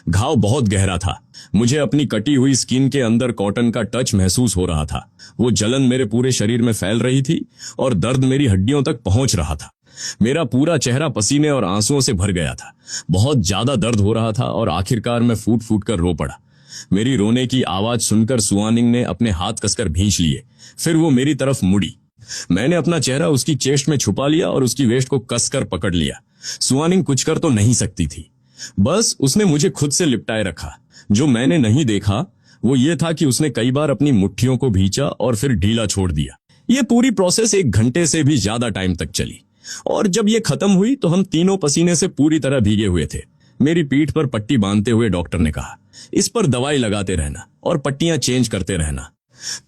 घाव बहुत गहरा था। मुझे अपनी कटी हुई स्किन के अंदर कॉटन का टच महसूस हो रहा था। वो जलन मेरे पूरे शरीर में फैल रही थी और दर्द मेरी हड्डियों तक पहुंच रहा था। मेरा पूरा चेहरा पसीने और आंसुओं से भर गया था। बहुत ज्यादा दर्द हो रहा था और आखिरकार मैं फूट फूट कर रो पड़ा। मेरी रोने की आवाज सुनकर सुआनिंग ने अपने हाथ कसकर भींच लिए। फिर वो मेरी तरफ मुड़ी। मैंने अपना चेहरा उसकी चेस्ट में छुपा लिया और उसकी वेस्ट को कसकर पकड़ लिया। सुआनिंग कुछ कर तो नहीं सकती थी, बस उसने मुझे खुद से लिपटाए रखा। जो मैंने नहीं देखा वो ये था कि उसने कई बार अपनी मुट्ठियों को भींचा और फिर ढीला छोड़ दिया। ये पूरी प्रोसेस 1 घंटे से भी ज्यादा टाइम तक चली और जब ये खत्म हुई तो हम तीनों पसीने से पूरी तरह भीगे हुए थे। मेरी पीठ पर पट्टी बांधते हुए डॉक्टर ने कहा, इस पर दवाई लगाते रहना और पट्टियां चेंज करते रहना।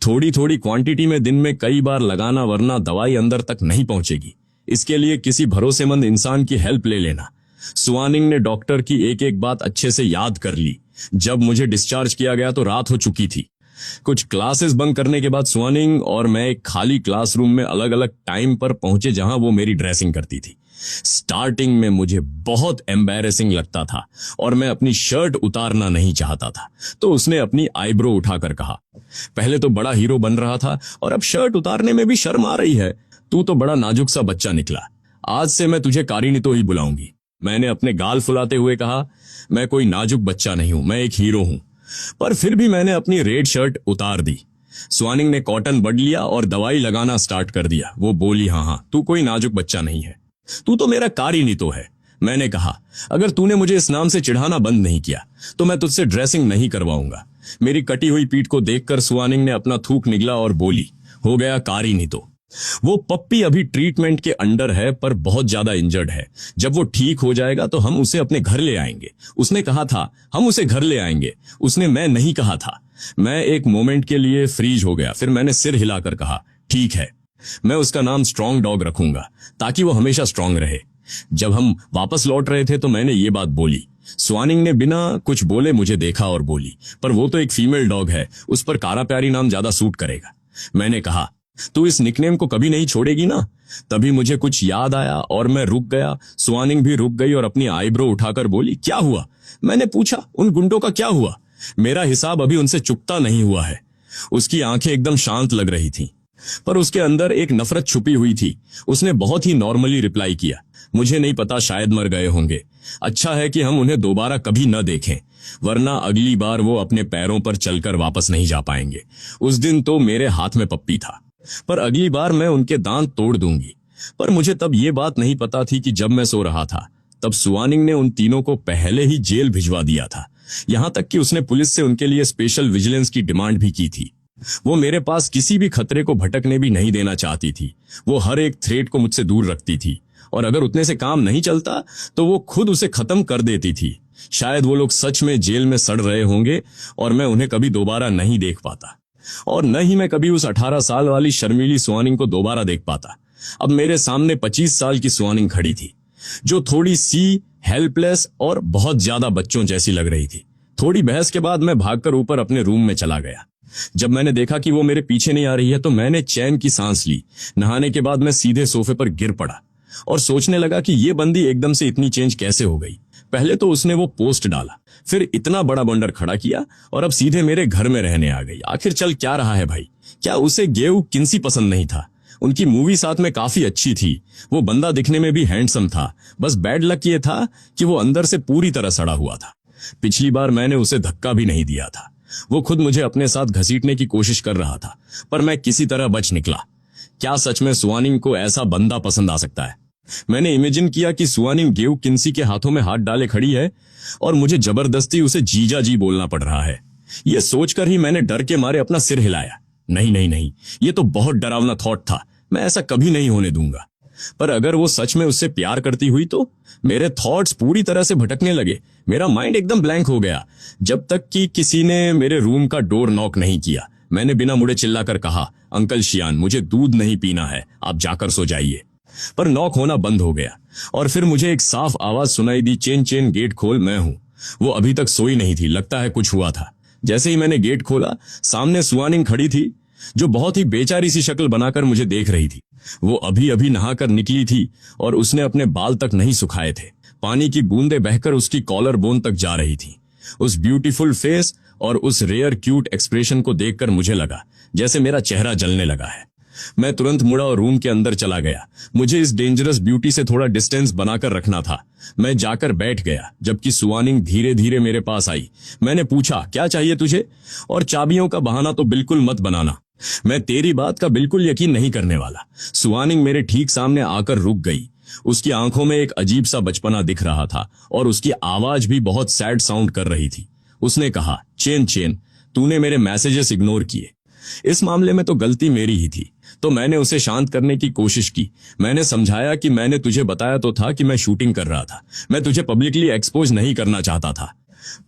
थोड़ी थोड़ी क्वांटिटी में दिन में कई बार लगाना, वरना दवाई अंदर तक नहीं पहुंचेगी। इसके लिए किसी भरोसेमंद इंसान की हेल्प ले लेना। सुआनिंग ने डॉक्टर की एक एक बात अच्छे से याद कर ली। जब मुझे डिस्चार्ज किया गया तो रात हो चुकी थी। कुछ क्लासेस बंक करने के बाद सुआनिंग और मैं एक खाली क्लासरूम में अलग अलग टाइम पर पहुंचे जहां वो मेरी ड्रेसिंग करती थी। स्टार्टिंग में मुझे बहुत एम्बैरेसिंग लगता था और मैं अपनी शर्ट उतारना नहीं चाहता था, तो उसने अपनी आईब्रो उठाकर कहा, पहले तो बड़ा हीरो बन रहा था और अब शर्ट उतारने में भी शर्म आ रही है। तू तो बड़ा नाजुक सा बच्चा निकला। आज से मैं तुझे कारिनीतो ही बुलाऊंगी। मैंने अपने गाल फुलाते हुए कहा, मैं कोई नाजुक बच्चा नहीं हूं, मैं एक हीरो हूं। पर फिर भी मैंने अपनी रेड शर्ट उतार दी। सुआनिंग ने कॉटन बड लिया और दवाई लगाना स्टार्ट कर दिया। वो बोली, हाँ, तू कोई नाजुक बच्चा नहीं है, तू तो मेरा कारिनीतो है। मैंने कहा, अगर तूने मुझे इस नाम से चिढ़ाना बंद नहीं किया तो मैं तुझसे ड्रेसिंग नहीं करवाऊंगा। मेरी कटी हुई पीठ को देखकर सुआनिंग ने अपना थूक निगला और बोली, हो गया कारिनीतो। वो पप्पी अभी ट्रीटमेंट के अंडर है पर बहुत ज्यादा इंजर्ड है। जब वो ठीक हो जाएगा तो हम उसे अपने घर ले आएंगे। उसने कहा था हम उसे घर ले आएंगे। उसने मैं नहीं कहा था। मैं एक मोमेंट के लिए फ्रीज हो गया। फिर मैंने सिर हिलाकर कहा, ठीक है, मैं उसका नाम स्ट्रॉन्ग डॉग रखूंगा ताकि वो हमेशा स्ट्रॉन्ग रहे। जब हम वापस लौट रहे थे तो मैंने ये बात बोली। सुआनिंग ने बिना कुछ बोले मुझे देखा और बोली, पर वो तो एक फीमेल डॉग है, उस पर कारा प्यारी नाम ज्यादा सूट करेगा। मैंने कहा, तू इस निकनेम को कभी नहीं छोड़ेगी ना? तभी मुझे कुछ याद आया और मैं रुक गया। सुआनिंग भी रुक गई और अपनी आईब्रो उठाकर बोली, क्या हुआ? मैंने पूछा, उन गुंडों का क्या हुआ? मेरा हिसाब अभी उनसे चुकता नहीं हुआ है। उसकी आंखें एकदम शांत लग रही थीं, पर उसके अंदर एक नफरत छुपी हुई थी। उसने बहुत ही नॉर्मली रिप्लाई किया, मुझे नहीं पता, शायद मर गए होंगे। अच्छा है कि हम उन्हें दोबारा कभी न देखें, वरना अगली बार वो अपने पैरों पर चलकर वापस नहीं जा पाएंगे। उस दिन तो मेरे हाथ में पप्पी था, पर अगली बार मैं उनके दांत तोड़ दूंगी। पर मुझे तब ये बात नहीं पता थी कि जब मैं सो रहा था तब सुआनिंग ने उन तीनों को पहले ही जेल भिजवा दिया था। यहां तक कि उसने पुलिस से उनके लिए स्पेशल विजिलेंस की डिमांड भी की थी। वो मेरे पास किसी भी खतरे को भटकने भी नहीं देना चाहती थी। वो हर एक थ्रेट को मुझसे दूर रखती थी और अगर उतने से काम नहीं चलता तो वो खुद उसे खत्म कर देती थी। शायद वो लोग सच में जेल में सड़ रहे होंगे और मैं उन्हें कभी दोबारा नहीं देख पाता, और न ही मैं कभी उस 18 साल वाली शर्मीली सुआनिंग को दोबारा देख पाता। अब मेरे सामने 25 साल की सुआनिंग खड़ी थी, जो थोड़ी सी हेल्पलेस और बहुत ज्यादा बच्चों जैसी लग रही थी। थोड़ी बहस के बाद मैं भागकर ऊपर अपने रूम में चला गया। जब मैंने देखा कि वो मेरे पीछे नहीं आ रही है तो मैंने चैन की सांस ली। नहाने के बाद मैं सीधे सोफे पर गिर पड़ा और सोचने लगा कि ये बंदी एकदम से इतनी चेंज कैसे हो गई। पहले तो उसने वो पोस्ट डाला, फिर इतना बड़ा बंडर खड़ा किया और अब सीधे मेरे घर में रहने आ गई। आखिर चल क्या रहा है भाई? क्या उसे गेव किन्सी पसंद नहीं था? उनकी मूवी साथ में काफी अच्छी थी। वो बंदा दिखने में भी हैंडसम था। बस बैड लक ये था कि वो अंदर से पूरी तरह सड़ा हुआ था। पिछली बार मैंने उसे धक्का भी नहीं दिया था। वो खुद मुझे अपने साथ घसीटने की कोशिश कर रहा था, पर मैं किसी तरह बच निकला। क्या सच में सुआनिंग को ऐसा बंदा पसंद आ सकता है? मैंने इमेजिन किया कि सुआनिंग गेव किन्सी के हाथों में हाथ डाले खड़ी है और मुझे जबरदस्ती उसे जीजा जी बोलना पड़ रहा है। यह सोचकर ही मैंने डर के मारे अपना सिर हिलाया। नहीं नहीं नहीं, ये तो बहुत डरावना थॉट था। मैं ऐसा कभी नहीं होने दूंगा। पर अगर वो सच में उससे प्यार करती हुई तो? मेरे थॉट्स पूरी तरह से भटकने लगे। मेरा माइंड एकदम ब्लैंक हो गया, जब तक कि किसी ने मेरे रूम का डोर नॉक नहीं किया। मैंने बिना मुड़े चिल्लाकर कहा, अंकल शियान, मुझे दूध नहीं पीना है, आप जाकर सो जाइए। पर नॉक होना बंद हो गया। और फिर मुझे एक साफ आवाज सुनाई दी, चेन चेन गेट खोल, मैं हूं। वो अभी तक सोई नहीं थी, लगता है कुछ हुआ था। जैसे ही मैंने गेट खोला, सामने सुआनिंग खड़ी थी, जो बहुत ही बेचारी सी शक्ल बनाकर मुझे देख रही थी। वो अभी अभी नहाकर निकली थी और उसने अपने बाल तक नहीं सुखाए थे। पानी की बूंदें बहकर उसकी कॉलर बोन तक जा रही थी। उस ब्यूटीफुल फेस और उस रेयर क्यूट एक्सप्रेशन को देखकर मुझे लगा जैसे मेरा चेहरा जलने लगा है। मैं तुरंत मुड़ा और रूम के अंदर चला गया। मुझे इस डेंजरस ब्यूटी से थोड़ा डिस्टेंस बनाकर रखना था। मैं जाकर बैठ गया, जबकि सुआनिंग धीरे धीरे मेरे पास आई। मैंने पूछा, क्या चाहिए तुझे? और चाबियों का बहाना तो बिल्कुल मत बनाना, मैं तेरी बात का बिल्कुल यकीन नहीं करने वाला। सुआनिंग मेरे ठीक सामने आकर रुक गई। उसकी आंखों में एक अजीब सा बचपना दिख रहा था और उसकी आवाज भी बहुत सैड साउंड कर रही थी। उसने कहा, चेन चेन, तूने मेरे मैसेजेस इग्नोर किए। इस मामले में तो गलती मेरी ही थी, तो मैंने उसे शांत करने की कोशिश की। मैंने समझाया कि मैंने तुझे बताया तो था कि मैं शूटिंग कर रहा था, मैं तुझे पब्लिकली एक्सपोज नहीं करना चाहता था।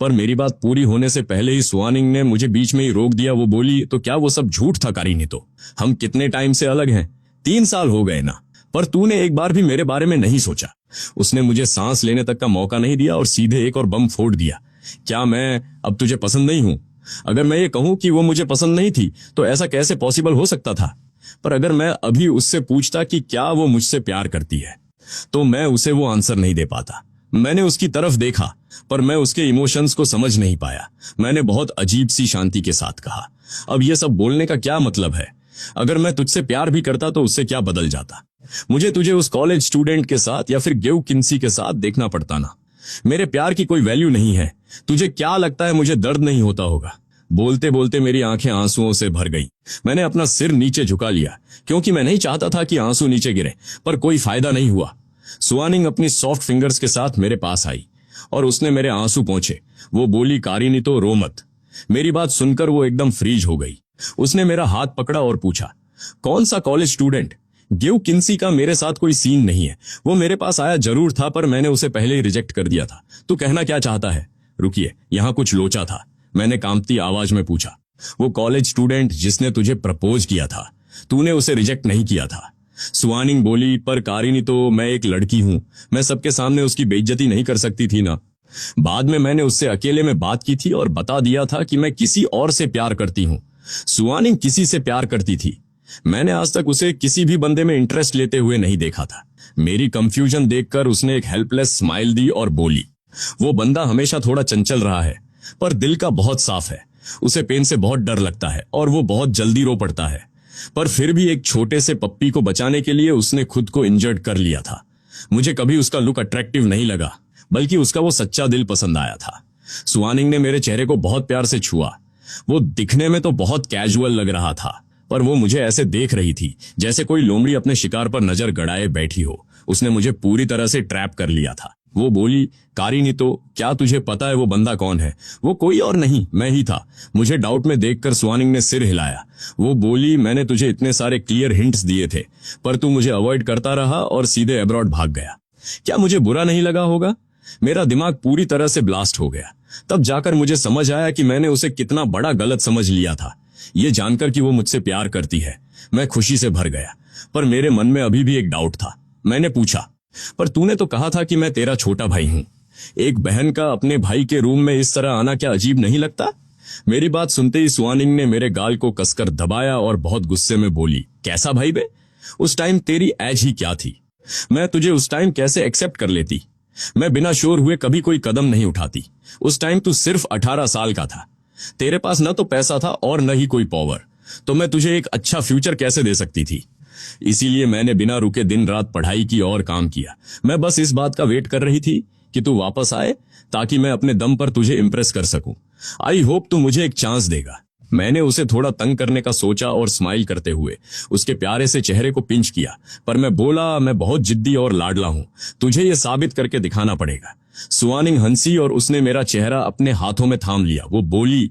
पर मेरी बात पूरी होने से पहले ही सुआनिंग ने मुझे बीच में ही रोक दिया। वो बोली, तो क्या वो सब झूठ था कारिनी? तो हम कितने टाइम से अलग हैं? 3 साल हो गए ना, पर तूने एक बार भी मेरे बारे में नहीं सोचा। उसने मुझे सांस लेने तक का मौका नहीं दिया और सीधे एक और बम फोड़ दिया। क्या मैं अब तुझे पसंद नहीं हूं? अगर मैं ये कहूं कि वो मुझे पसंद नहीं थी तो ऐसा कैसे पॉसिबल हो सकता था? पर अगर मैं अभी उससे पूछता कि क्या वो मुझसे प्यार करती है, तो मैं उसे वो आंसर नहीं दे पाता। मैंने उसकी तरफ देखा, पर मैं उसके इमोशंस को समझ नहीं पाया। मैंने बहुत अजीब सी शांति के साथ कहा, अब ये सब बोलने का क्या मतलब है? अगर मैं तुझसे प्यार भी करता तो उससे क्या बदल जाता? मुझे तुझे उस कॉलेज स्टूडेंट के साथ या फिर गेव किन्सी के साथ देखना पड़ता ना। मेरे प्यार की कोई वैल्यू नहीं है। तुझे क्या लगता है मुझे दर्द नहीं होता होगा? बोलते बोलते मेरी आंखें आंसुओं से भर गई। मैंने अपना सिर नीचे झुका लिया, क्योंकि मैं नहीं चाहता था कि आंसू नीचे गिरे, पर कोई फायदा नहीं हुआ। सुआनिंग अपनी सॉफ्ट फिंगर्स के साथ मेरे पास आई और उसने मेरे आंसू पोंछे। वो बोली, कारिनी तो रो मत। मेरी बात सुनकर वो एकदम फ्रीज हो गई। उसने मेरा हाथ पकड़ा और पूछा, कौन सा कॉलेज स्टूडेंट? गेव किन्सी का मेरे साथ कोई सीन नहीं है। वो मेरे पास आया जरूर था, पर मैंने उसे पहले ही रिजेक्ट कर दिया था। तू कहना क्या चाहता है? रुकिए, यहाँ कुछ लोचा था, मैंने कांपती आवाज में पूछा। वो कॉलेज स्टूडेंट जिसने तुझे प्रपोज किया था, तूने उसे रिजेक्ट नहीं किया था। सुआनिंग बोली, पर कारिनी तो मैं एक लड़की हूं, मैं सबके सामने उसकी बेइज्जती नहीं कर सकती थी ना। बाद में मैंने उससे अकेले में बात की थी और बता दिया था कि मैं किसी और से प्यार करती हूं। सुआनिंग किसी से प्यार करती थी। मैंने आज तक उसे किसी भी बंदे में इंटरेस्ट लेते हुए नहीं देखा था। मेरी कंफ्यूजन देखकर उसने एक हेल्पलेस स्माइल दी और बोली, वो बंदा हमेशा थोड़ा चंचल रहा है, पर दिल का बहुत साफ है। उसे पेन से बहुत डर लगता है और वो बहुत जल्दी रो पड़ता है, पर फिर भी एक छोटे से पप्पी को बचाने के लिए उसने खुद को इंजर्ड कर लिया था। मुझे कभी उसका लुक अट्रैक्टिव नहीं लगा, बल्कि उसका वो सच्चा दिल पसंद आया था। सुआनिंग ने मेरे चेहरे को बहुत प्यार से छुआ। वो दिखने में तो बहुत कैजुअल लग रहा था, पर वो मुझे ऐसे देख रही थी जैसे कोई लोमड़ी अपने शिकार पर नजर गड़ाए बैठी हो। उसने मुझे पूरी तरह से ट्रैप कर लिया था। वो बोली, कारिनी तो क्या तुझे पता है वो बंदा कौन है? वो कोई और नहीं, मैं ही था। मुझे डाउट में देखकर सुआनिंग ने सिर हिलाया। वो बोली, मैंने तुझे इतने सारे क्लियर हिंट्स दिए थे, पर तू मुझे अवॉइड करता रहा और सीधे अब्रॉड भाग गया। क्या मुझे बुरा नहीं लगा होगा? मेरा दिमाग पूरी तरह से ब्लास्ट हो गया। तब जाकर मुझे समझ आया कि मैंने उसे कितना बड़ा गलत समझ लिया था। ये जानकर कि वो मुझसे प्यार करती है, मैं खुशी से भर गया, पर मेरे मन में अभी भी एक डाउट था। मैंने पूछा, पर तूने तो कहा था कि मैं तेरा छोटा भाई हूं। एक बहन का अपने भाई के रूम में इस तरह आना क्या अजीब नहीं लगता? मेरी बात सुनते ही सुआनिंग ने मेरे गाल को कसकर दबाया और बहुत गुस्से में बोली, कैसा भाई बे? उस टाइम तेरी एज ही क्या थी? मैं तुझे उस टाइम कैसे एक्सेप्ट कर लेती? मैं बिना श्योर हुए कभी कोई कदम नहीं उठाती। उस टाइम तू सिर्फ 18 साल का था। तेरे पास न तो पैसा था और न ही कोई पावर, तो मैं तुझे एक अच्छा फ्यूचर कैसे दे सकती थी? इसीलिए मैंने बिना रुके दिन रात पढ़ाई की और काम किया। मैं बस इस बात का वेट कर रही थी कि तू वापस आए, ताकि मैं अपने दम पर तुझे इम्प्रेस कर सकूं। आई होप तू मुझे एक चांस देगा। मैंने उसे थोड़ा तंग करने का सोचा और स्माइल करते हुए उसके प्यारे से चेहरे को पिंच किया, पर मैं बोला, मैं बहुत जिद्दी और लाडला हूं, तुझे ये साबित करके दिखाना पड़ेगा। सुआनिंग हंसी और उसने मेरा चेहरा अपने हाथों में थाम लिया। वो बोली,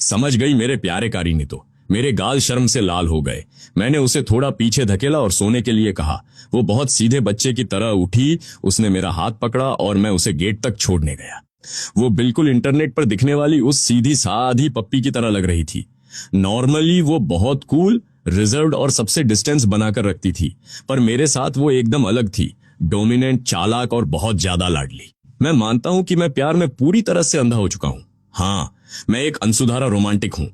समझ गई मेरे प्यारे कारिनी तो। मेरे गाल शर्म से लाल हो गए। मैंने उसे थोड़ा पीछे धकेला और सोने के लिए कहा। वो बहुत सीधे बच्चे की तरह उठी, उसने मेरा हाथ पकड़ा और मैं उसे गेट तक छोड़ने गया। वो बिल्कुल इंटरनेट पर दिखने वाली उस सीधी साधी पप्पी की तरह लग रही थी। नॉर्मली वो बहुत कूल, रिजर्व्ड और सबसे डिस्टेंस बनाकर रखती थी, पर मेरे साथ वो एकदम अलग थी। डोमिनेंट, चालाक और बहुत ज्यादा लाडली। मैं मानता हूं कि मैं प्यार में पूरी तरह से अंधा हो चुका हूं। हाँ, मैं एक अनसुधारा रोमांटिक हूं,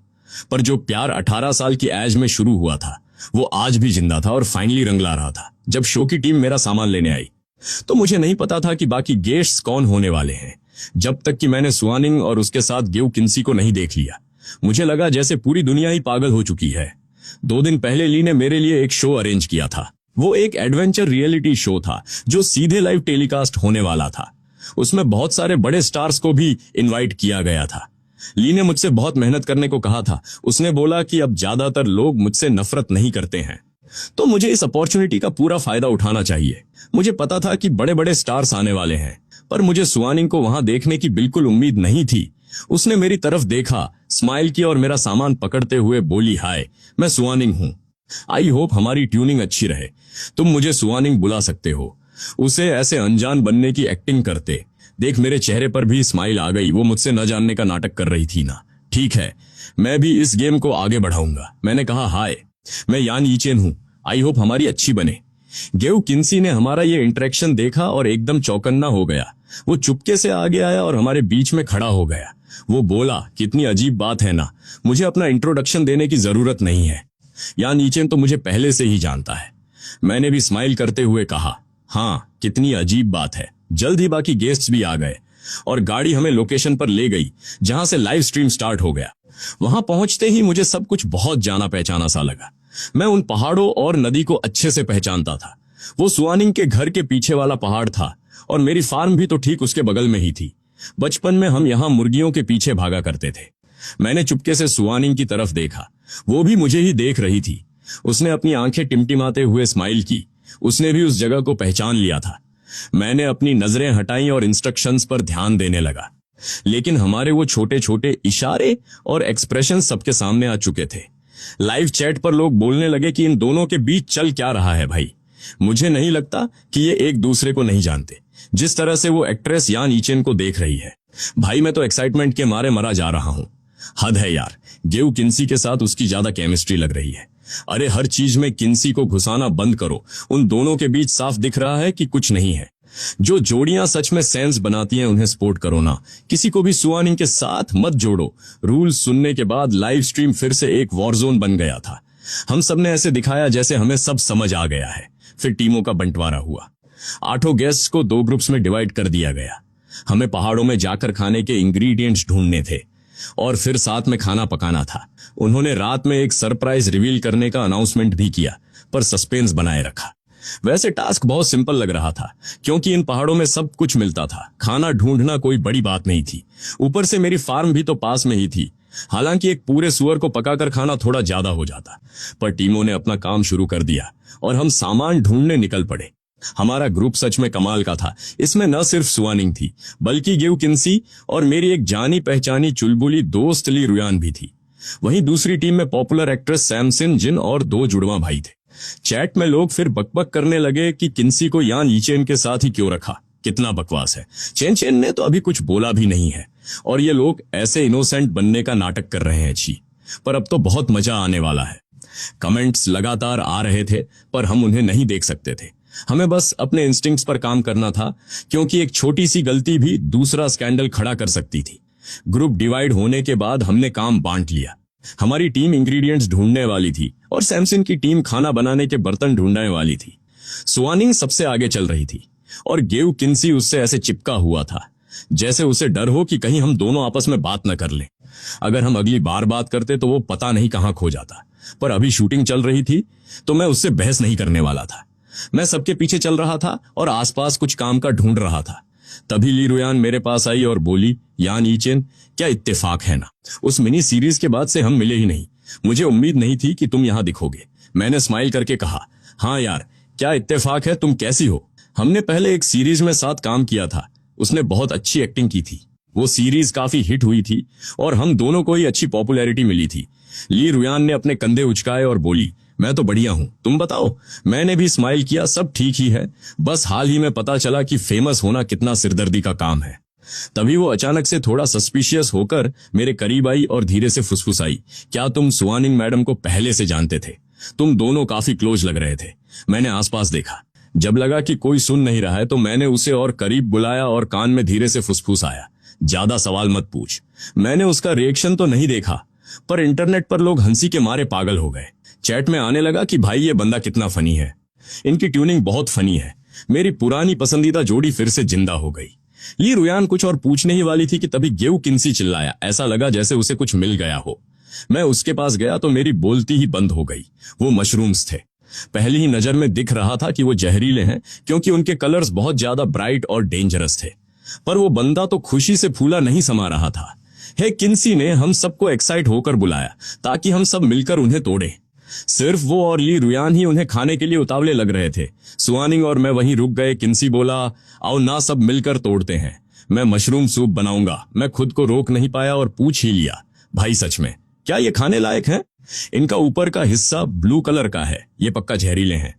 पर जो प्यार 18 साल की एज में शुरू हुआ था वो आज भी जिंदा था और फाइनली रंग ला रहा था। जब शो की टीम मेरा सामान लेने आई तो मुझे नहीं पता था कि बाकी गेस्ट्स कौन होने वाले हैं। जब तक कि मैंने सुआनिंग और उसके साथ गेव किन्सी को नहीं देख लिया, मुझे लगा जैसे पूरी दुनिया ही पागल हो चुकी है। 2 दिन पहले ली ने मेरे लिए एक शो अरेंज किया था। वो एक एडवेंचर रियलिटी शो था जो सीधे लाइव टेलीकास्ट होने वाला था। उसमें बहुत सारे बड़े स्टार्स को भी इनवाइट किया गया था। ली ने मुझसे बहुत मेहनत करने को कहा था। उसने बोला कि अब ज्यादातर लोग मुझसे नफरत नहीं करते हैं, तो मुझे इस अपॉर्चुनिटी का पूरा फायदा उठाना चाहिए। मुझे पता था कि बड़े बड़े स्टार्स आने वाले हैं, पर मुझे सुआनिंग को वहां देखने की बिल्कुल उम्मीद नहीं थी। उसने मेरी तरफ देखा, स्माइल किया और मेरा सामान पकड़ते हुए बोली, हाय, मैं सुआनिंग हूं। आई होप हमारी ट्यूनिंग अच्छी रहे। तुम मुझे सुआनिंग बुला सकते हो। उसे ऐसे अनजान बनने की एक्टिंग करते देख मेरे चेहरे पर भी स्माइल आ गई। वो मुझसे न जानने का नाटक कर रही थी ना। ठीक है, मैं भी इस गेम को आगे बढ़ाऊंगा। मैंने कहा, हाय, मैं यान यीचेन हूं। आई होप हमारी अच्छी बने। गेव किन्सी ने हमारा ये इंटरेक्शन देखा और एकदम चौकन्ना हो गया। वो चुपके से आगे आया और हमारे बीच में खड़ा हो गया। वो बोला, कितनी अजीब बात है ना, मुझे अपना इंट्रोडक्शन देने की जरूरत नहीं है। यान यीचेन तो मुझे पहले से ही जानता है। मैंने भी स्माइल करते हुए कहा, हाँ, कितनी अजीब बात है। जल्द ही बाकी गेस्ट्स भी आ गए और गाड़ी हमें लोकेशन पर ले गई जहां से लाइव स्ट्रीम स्टार्ट हो गया। वहां पहुंचते ही मुझे सब कुछ बहुत जाना पहचाना सा लगा। मैं उन पहाड़ों और नदी को अच्छे से पहचानता था। वो सुआनिंग के घर के पीछे वाला पहाड़ था और मेरी फार्म भी तो ठीक उसके बगल में ही थी। बचपन में हम यहाँ मुर्गियों के पीछे भागा करते थे। मैंने चुपके से सुआनिंग की तरफ देखा। वो भी मुझे ही देख रही थी। उसने अपनी आंखें टिमटिमाते हुए स्माइल की। उसने भी उस जगह को पहचान लिया था। मैंने अपनी नजरें हटाई और इंस्ट्रक्शंस पर ध्यान देने लगा, लेकिन हमारे वो छोटे छोटे इशारे और एक्सप्रेशन सबके सामने आ चुके थे। लाइव चैट पर लोग बोलने लगे कि इन दोनों के बीच चल क्या रहा है भाई। मुझे नहीं लगता कि ये एक दूसरे को नहीं जानते, जिस तरह से वो एक्ट्रेस यान यीचेन को देख रही है। भाई, मैं तो एक्साइटमेंट के मारे मरा जा रहा हूं। हद है यार, गेव किन्सी के साथ उसकी ज्यादा केमिस्ट्री लग रही है। अरे हर चीज में किन्सी को घुसाना बंद करो। उन दोनों के बीच साफ दिख रहा है कि कुछ नहीं है। जो जोड़ियां सच में सेंस बनाती हैं उन्हें सपोर्ट करो ना, किसी को भी सुआनिंग के साथ मत जोड़ो। रूल्स सुनने के बाद लाइव स्ट्रीम फिर से एक वॉरजोन बन गया था। हम सब ने ऐसे दिखाया जैसे हमें सब समझ आ गया है। फिर टीमों का बंटवारा हुआ। 8 गेस्ट्स को 2 ग्रुप्स में डिवाइड कर दिया गया। हमें पहाड़ों में जाकर खाने के इंग्रेडिएंट्स ढूंढने थे और फिर साथ में खाना पकाना था। उन्होंने रात में एक सरप्राइज रिवील करने का अनाउंसमेंट भी किया, पर सस्पेंस बनाए रखा। वैसे टास्क बहुत सिंपल लग रहा था, क्योंकि इन पहाड़ों में सब कुछ मिलता था। खाना ढूंढना कोई बड़ी बात नहीं थी। ऊपर से मेरी फार्म भी तो पास में ही थी। हालांकि एक पूरे सुअर को पकाकर खाना थोड़ा ज्यादा हो जाता, पर टीमों ने अपना काम शुरू कर दिया और हम सामान ढूंढने निकल पड़े। हमारा ग्रुप सच में कमाल का था। इसमें न सिर्फ सुआनिंग थी, बल्कि गेव किन्सी और मेरी एक जानी पहचानी चुलबुली दोस्त ली रुयान भी थी। वहीं दूसरी टीम में पॉपुलर एक्ट्रेस सैमसिन जिन और 2 जुड़वा भाई थे। चैट में लोग फिर बकबक करने लगे कि किन्सी को यान यीचेन के साथ ही क्यों रखा, कितना बकवास है। चेन चेन ने तो अभी कुछ बोला भी नहीं है और ये लोग ऐसे इनोसेंट बनने का नाटक कर रहे हैं। छी, पर अब तो बहुत मजा आने वाला है। कमेंट्स लगातार आ रहे थे, पर हम उन्हें नहीं देख सकते थे। हमें बस अपने इंस्टिंक्ट्स पर काम करना था, क्योंकि एक छोटी सी गलती भी दूसरा स्कैंडल खड़ा कर सकती थी। ग्रुप डिवाइड होने के बाद हमने काम बांट लिया। हमारी टीम इंग्रेडिएंट्स ढूंढने वाली थी और सैमसन की टीम खाना बनाने के बर्तन ढूंढने वाली थी। सुआनिंग सबसे आगे चल रही थी और गेव किन्सी उससे ऐसे चिपका हुआ था जैसे उसे डर हो कि कहीं हम दोनों आपस में बात न कर लें। अगर हम अगली बार बात करते तो वो पता नहीं कहां खो जाता। पर अभी शूटिंग चल रही थी तो मैं उससे बहस नहीं करने वाला था। मैं सबके पीछे चल रहा था और आसपास कुछ काम का ढूंढ रहा था। तभी ली रुयान मेरे पास आई और बोली, यान यीचेन, क्या इत्तेफाक है ना, उस मिनी सीरीज के बाद से हम मिले ही नहीं। मुझे उम्मीद नहीं थी कि तुम यहाँ दिखोगे। मैंने स्माइल करके कहा, हाँ यार, क्या इत्तेफाक है, तुम कैसी हो? हमने पहले एक सीरीज में साथ काम किया था। उसने बहुत अच्छी एक्टिंग की थी। वो सीरीज काफी हिट हुई थी और हम दोनों को ही अच्छी पॉपुलैरिटी मिली थी। ली रुयान ने अपने कंधे उचकाए और बोली, मैं तो बढ़िया हूं, तुम बताओ? मैंने भी स्माइल किया, सब ठीक ही है। बस हाल ही में पता चला कि फेमस होना कितना सिरदर्दी का काम है। तभी वो अचानक से थोड़ा सस्पिशियस होकर मेरे करीब आई और धीरे से फुसफुसाई, क्या तुम सुआनिंग मैडम को पहले से जानते थे? तुम दोनों काफी क्लोज लग रहे थे। मैंने आसपास देखा। जब लगा कि कोई सुन नहीं रहा है तो मैंने उसे और करीब बुलाया और कान में धीरे से फुसफुसाया, ज्यादा सवाल मत पूछ। मैंने उसका रिएक्शन तो नहीं देखा, पर इंटरनेट पर लोग हंसी के मारे पागल हो गए। चैट में आने लगा कि भाई ये बंदा कितना फनी है, इनकी ट्यूनिंग बहुत फनी है। मेरी पुरानी पसंदीदा जोड़ी फिर से जिंदा हो गई। ली रुयान कुछ और पूछने ही वाली थी कि तभी गेव किन्सी चिल्लाया। ऐसा लगा जैसे उसे कुछ मिल गया हो। मैं उसके पास गया तो मेरी बोलती ही बंद हो गई। वो मशरूम्स थे। पहली ही नजर में दिख रहा था कि वो जहरीले हैं, क्योंकि उनके कलर्स बहुत ज्यादा ब्राइट और डेंजरस थे। पर वो बंदा तो खुशी से फूला नहीं समा रहा था। हे किन्सी ने हम सबको एक्साइट होकर बुलाया ताकि हम सब मिलकर उन्हें तोड़ें। सिर्फ वो और ली रुयान ही उन्हें खाने के लिए उतावले लग रहे थे। सुआनिंग और मैं वहीं रुक गए। किन्सी बोला, आओ ना सब मिलकर तोड़ते हैं, मैं मशरूम सूप बनाऊंगा। मैं खुद को रोक नहीं पाया और पूछ ही लिया, भाई सच में क्या ये खाने लायक है? इनका ऊपर का हिस्सा ब्लू कलर का है, ये पक्का जहरीले हैं।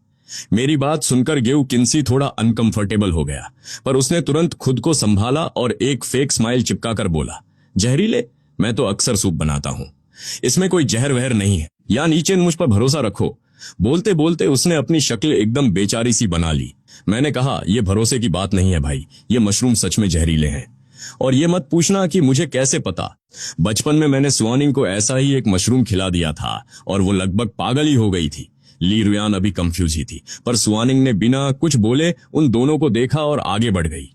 मेरी बात सुनकर गेव किन्सी थोड़ा अनकंफर्टेबल हो गया, पर उसने तुरंत खुद को संभाला और एक फेक स्माइल चिपकाकर बोला, जहरीले? मैं तो अक्सर सूप बनाता हूं, इसमें कोई जहर वहर नहीं है। या नीचे मुझ पर भरोसा रखो। बोलते बोलते उसने अपनी शक्ल एकदम बेचारी सी बना ली। मैंने कहा, यह भरोसे की बात नहीं है भाई, ये मशरूम सच में जहरीले हैं। और ये मत पूछना कि मुझे कैसे पता। बचपन में मैंने सुआनिंग को ऐसा ही एक मशरूम खिला दिया था और वो लगभग पागल ही हो गई थी। ली रुयान अभी कंफ्यूज ही थी, पर सुआनिंग ने बिना कुछ बोले उन दोनों को देखा और आगे बढ़ गई।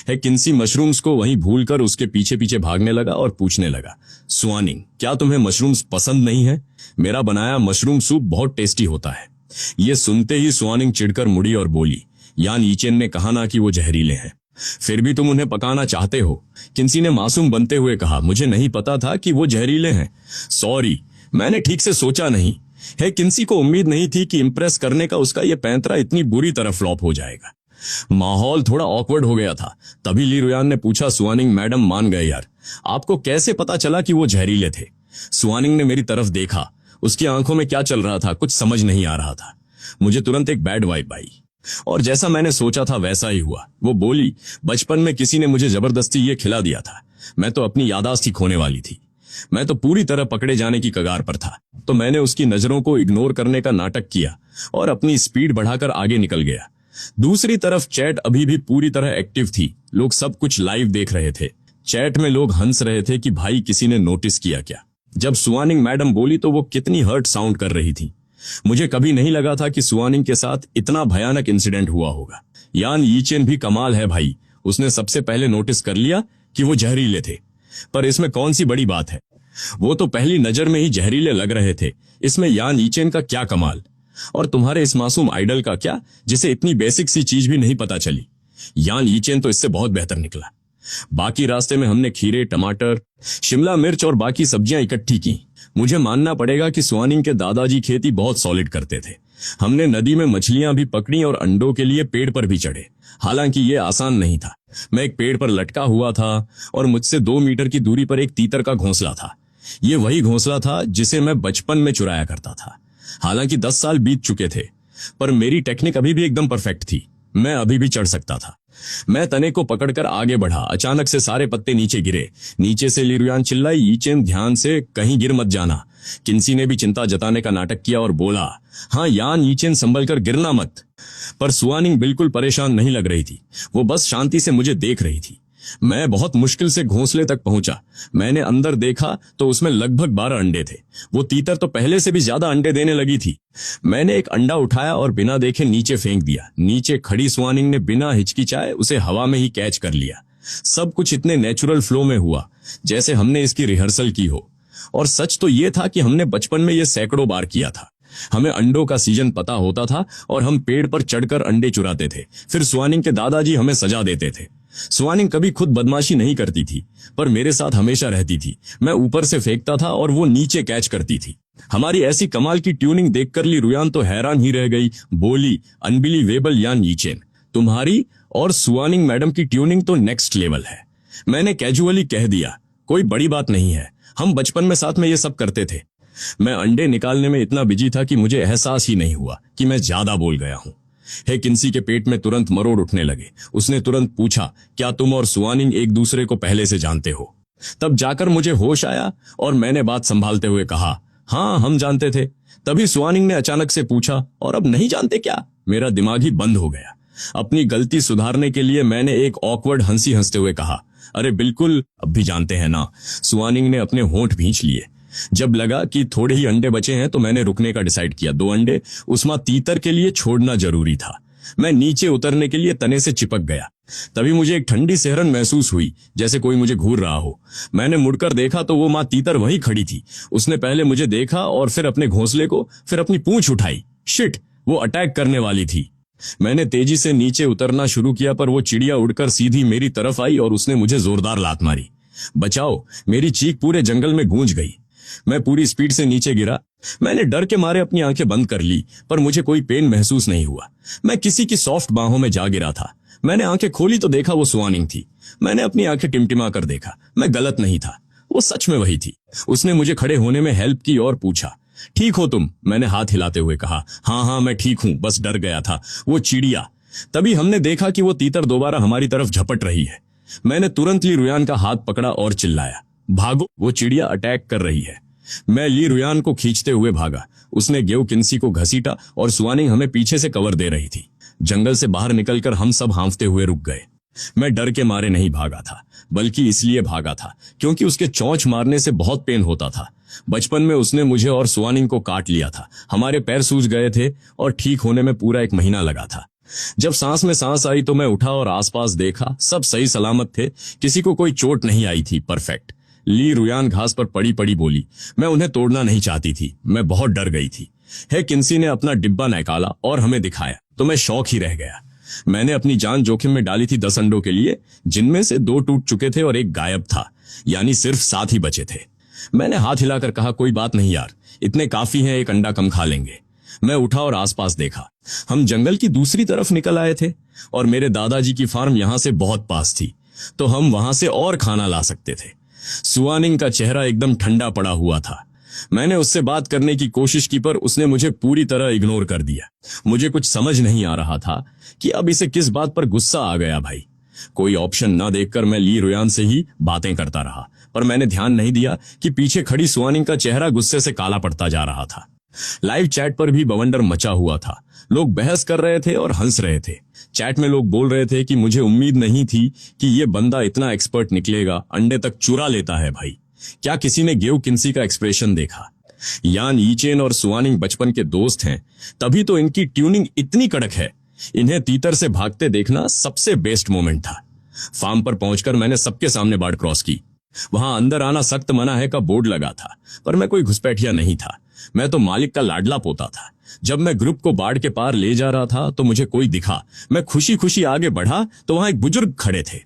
है किन्सी मशरूम्स को वहीं भूलकर उसके पीछे पीछे भागने लगा और पूछने लगा, सुआनिंग क्या तुम्हें मशरूम्स पसंद नहीं है? मेरा बनाया मशरूम सूप बहुत टेस्टी होता है। ये सुनते ही सुआनिंग चिढ़कर मुड़ी और बोली, यान यीचेन ने कहा ना कि वो जहरीले हैं, फिर भी तुम उन्हें पकाना चाहते हो। किन्सी ने मासूम बनते हुए कहा, मुझे नहीं पता था कि वो जहरीले हैं, सॉरी, मैंने ठीक से सोचा नहीं। है किन्सी को उम्मीद नहीं थी कि इंप्रेस करने का उसका ये पैंतरा इतनी बुरी तरह फ्लॉप हो जाएगा। माहौल थोड़ा ऑकवर्ड हो गया था। तभी ली रुयान ने पूछा, सुआनिंग मैडम मान गए यार, आपको कैसे पता चला कि वो जहरीले थे? सुआनिंग ने मेरी तरफ देखा। उसकी आंखों में क्या चल रहा था कुछ समझ नहीं आ रहा था। मुझे तुरंत एक बैड वाइब आई और जैसा मैंने सोचा था वैसा ही हुआ। वो बोली, बचपन में किसी ने मुझे जबरदस्ती ये खिला दिया था। मैं तो अपनी यादाश्त ही खोने वाली थी। मैं तो पूरी तरह पकड़े जाने की कगार पर था, तो मैंने उसकी नजरों को इग्नोर करने का नाटक किया और अपनी स्पीड बढ़ाकर आगे निकल गया। दूसरी तरफ चैट अभी भी पूरी तरह एक्टिव थी। लोग सब कुछ लाइव देख रहे थे। चैट में लोग हंस रहे थे कि भाई किसी ने नोटिस किया क्या। जब सुआनिंग मैडम बोली तो वो कितनी हर्ट साउंड कर रही थी। मुझे कभी नहीं लगा था कि सुआनिंग के साथ इतना भयानक इंसिडेंट हुआ होगा। यान यीचेन भी कमाल है भाई, उसने सबसे पहले नोटिस कर लिया कि वो जहरीले थे। पर इसमें कौन सी बड़ी बात है, वो तो पहली नजर में ही जहरीले लग रहे थे। इसमें यान यीचेन का क्या कमाल, और तुम्हारे इस मासूम आइडल का क्या, जिसे इतनी बेसिक सी चीज भी नहीं पता चली। यान यीचेन तो इससे बहुत बेहतर निकला। बाकी रास्ते में हमने खीरे, टमाटर, शिमला मिर्च और बाकी सब्जियां इकट्ठी की। मुझे मानना पड़ेगा कि सुआनिंग के दादाजी खेती बहुत सॉलिड करते थे। हमने नदी में मछलियां भी पकड़ी और अंडों के लिए पेड़ पर भी चढ़े। हालांकि ये आसान नहीं था। मैं एक पेड़ पर लटका हुआ था और मुझसे 2 मीटर की दूरी पर एक तीतर का घोंसला था। ये वही घोंसला था जिसे मैं बचपन में चुराया करता था। हालांकि 10 साल बीत चुके थे, पर मेरी टेक्निक अभी भी एकदम परफेक्ट थी। मैं अभी भी चढ़ सकता था। मैं तने को पकड़कर आगे बढ़ा। अचानक से सारे पत्ते नीचे गिरे। नीचे से ली रुयान चिल्लाई, यीचेन ध्यान से, कहीं गिर मत जाना। किन्सी ने भी चिंता जताने का नाटक किया और बोला, हाँ यान यीचेन संभल कर गिरना मत। पर सुआनिंग बिल्कुल परेशान नहीं लग रही थी। वो बस शांति से मुझे देख रही थी। मैं बहुत मुश्किल से घोंसले तक पहुंचा। मैंने अंदर देखा तो उसमें लगभग 12 अंडे थे। वो तीतर तो पहले से भी ज्यादा अंडे देने लगी थी। मैंने एक अंडा उठाया और बिना देखे नीचे फेंक दिया। नीचे खड़ी सुआनिंग ने बिना हिचकिचाए उसे हवा में ही कैच कर लिया। सब कुछ इतने नेचुरल फ्लो में हुआ जैसे हमने इसकी रिहर्सल की हो। और सच तो ये था कि हमने बचपन में ये सैकड़ों बार किया था। हमें अंडों का सीजन पता होता था और हम पेड़ पर चढ़कर अंडे चुराते थे। फिर सुआनिंग के दादाजी हमें सजा देते थे। सुआनिंग कभी खुद बदमाशी नहीं करती थी, पर मेरे साथ हमेशा रहती थी। मैं ऊपर से फेंकता था और वो नीचे कैच करती थी। हमारी ऐसी कमाल की ट्यूनिंग देखकर ली रुयान तो हैरान ही रह गई। बोली, अनबिलीवेबल यान यीचेन, तुम्हारी और सुआनिंग मैडम की ट्यूनिंग तो नेक्स्ट लेवल है। मैंने कैजुअली कह दिया, कोई बड़ी बात नहीं है, हम बचपन में साथ में ये सब करते थे। मैं अंडे निकालने में इतना बिजी था कि मुझे एहसास ही नहीं हुआ कि मैं ज्यादा बोल गया हूं। हे किन्सी के पेट में तुरंत मरोड़ उठने लगे। उसने तुरंत पूछा, क्या तुम और सुआनिंग एक दूसरे को पहले से जानते हो? तब जाकर मुझे होश आया और मैंने बात संभालते हुए कहा, हाँ हम जानते थे। तभी सुआनिंग ने अचानक से पूछा, और अब नहीं जानते क्या? मेरा दिमाग ही बंद हो गया। अपनी गलती सुधारने के लिए मैंने एक ऑकवर्ड हंसी हंसते हुए कहा, अरे बिल्कुल, अब भी जानते हैं ना। सुवानिंग ने अपने होंठ भींच लिए। जब लगा कि थोड़े ही अंडे बचे हैं तो मैंने रुकने का डिसाइड किया। 2 अंडे उस्मा तीतर के लिए छोड़ना जरूरी था। मैं नीचे उतरने के लिए तने से चिपक गया। तभी मुझे एक ठंडी सिहरन महसूस हुई, जैसे कोई मुझे घूर रहा हो। मैंने मुड़कर देखा तो वो माँ तीतर वहीं खड़ी थी। उसने पहले मुझे देखा और फिर अपने घोंसले को, फिर अपनी पूंछ उठाई। शिट, वो अटैक करने वाली थी। मैंने तेजी से नीचे उतरना शुरू किया, पर वो चिड़िया उड़कर सीधी मेरी तरफ आई और उसने मुझे जोरदार लात मारी। बचाओ! मेरी चीख पूरे जंगल में गूंज गई। मैं पूरी स्पीड से नीचे गिरा। मैंने डर के मारे अपनी आंखें बंद कर ली, पर मुझे कोई पेन महसूस नहीं हुआ। मैं किसी की सॉफ्ट बाहों में जा गिरा था। मैंने आंखें खोली तो देखा वो सुवानिंग थी। मैंने अपनी आंखें टिमटिमा कर देखा। मैं गलत नहीं था, वो सच में वही थी। उसने मुझे खड़े होने में हेल्प की और पूछा, ठीक हो तुम? मैंने हाथ हिलाते हुए कहा, हाँ हाँ मैं ठीक हूं, बस डर गया था। वो चिड़िया। तभी हमने देखा कि वो तीतर दोबारा हमारी तरफ झपट रही है। मैंने तुरंत ली रुयान का हाथ पकड़ा और चिल्लाया, भागो, वो चिड़िया अटैक कर रही है। मैं ली रुयान को खींचते हुए भागा। उसने गेव किन्सी को घसीटा और सुवानिंग हमें पीछे से कवर दे रही थी। जंगल से बाहर निकलकर हम सब हांफते हुए रुक गए। मैं डर के मारे नहीं भागा था, बल्कि इसलिए भागा था क्योंकि उसके चोंच मारने से बहुत पेन होता था। बचपन में उसने मुझे और सुवानिंग को काट लिया था। हमारे पैर सूज गए थे और ठीक होने में पूरा 1 महीना लगा था। जब सांस में सांस आई तो मैं उठा और आसपास देखा। सब सही सलामत थे, किसी को कोई चोट नहीं आई थी। परफेक्ट। ली रुयान घास पर पड़ी पड़ी बोली, मैं उन्हें तोड़ना नहीं चाहती थी, मैं बहुत डर गई थी। है किन्सी ने अपना डिब्बा निकाला और हमें दिखाया तो मैं शौक ही रह गया। मैंने अपनी जान जोखिम में डाली थी 10 अंडों के लिए, जिनमें से 2 टूट चुके थे और 1 गायब था, यानी सिर्फ 7 ही बचे थे। मैंने हाथ हिलाकर कहा, कोई बात नहीं यार, इतने काफी हैं, 1 अंडा कम खा लेंगे। मैं उठा और आसपास देखा। हम जंगल की दूसरी तरफ निकल आए थे और मेरे दादाजी की फार्म यहां से बहुत पास थी, तो हम वहां से और खाना ला सकते थे। सुवानिंग का चेहरा एकदम ठंडा पड़ा हुआ था। मैंने उससे बात करने की कोशिश की, पर उसने मुझे पूरी तरह इग्नोर कर दिया। मुझे कुछ समझ नहीं आ रहा था कि अब इसे किस बात पर गुस्सा आ गया। भाई, कोई ऑप्शन न देखकर मैं ली रुयान से ही बातें करता रहा, पर मैंने ध्यान नहीं दिया कि पीछे खड़ी सुवानिंग का चेहरा गुस्से से काला पड़ता जा रहा था। लाइव चैट पर भी बवंडर मचा हुआ था। लोग बहस कर रहे थे और हंस रहे थे। चैट में लोग बोल रहे थे कि मुझे उम्मीद नहीं थी कि ये बंदा इतना एक्सपर्ट निकलेगा, अंडे तक चुरा लेता है। भाई, क्या किसी ने गेव किन्सी का एक्सप्रेशन देखा? यान यीचेन और सुवानिंग बचपन के दोस्त हैं, तभी तो इनकी ट्यूनिंग इतनी कड़क है। इन्हें तीतर से भागते देखना सबसे बेस्ट मोमेंट था। फार्म पर पहुंचकर मैंने सबके सामने बाड़ क्रॉस की। वहां अंदर आना सख्त मना है का बोर्ड लगा था, पर मैं कोई घुसपैठिया नहीं था। मैं तो मालिक का लाडला पोता था। जब मैं ग्रुप को बाढ़ के पार ले जा रहा था तो मुझे कोई दिखा। मैं खुशी खुशी आगे बढ़ा तो वहां एक बुजुर्ग खड़े थे।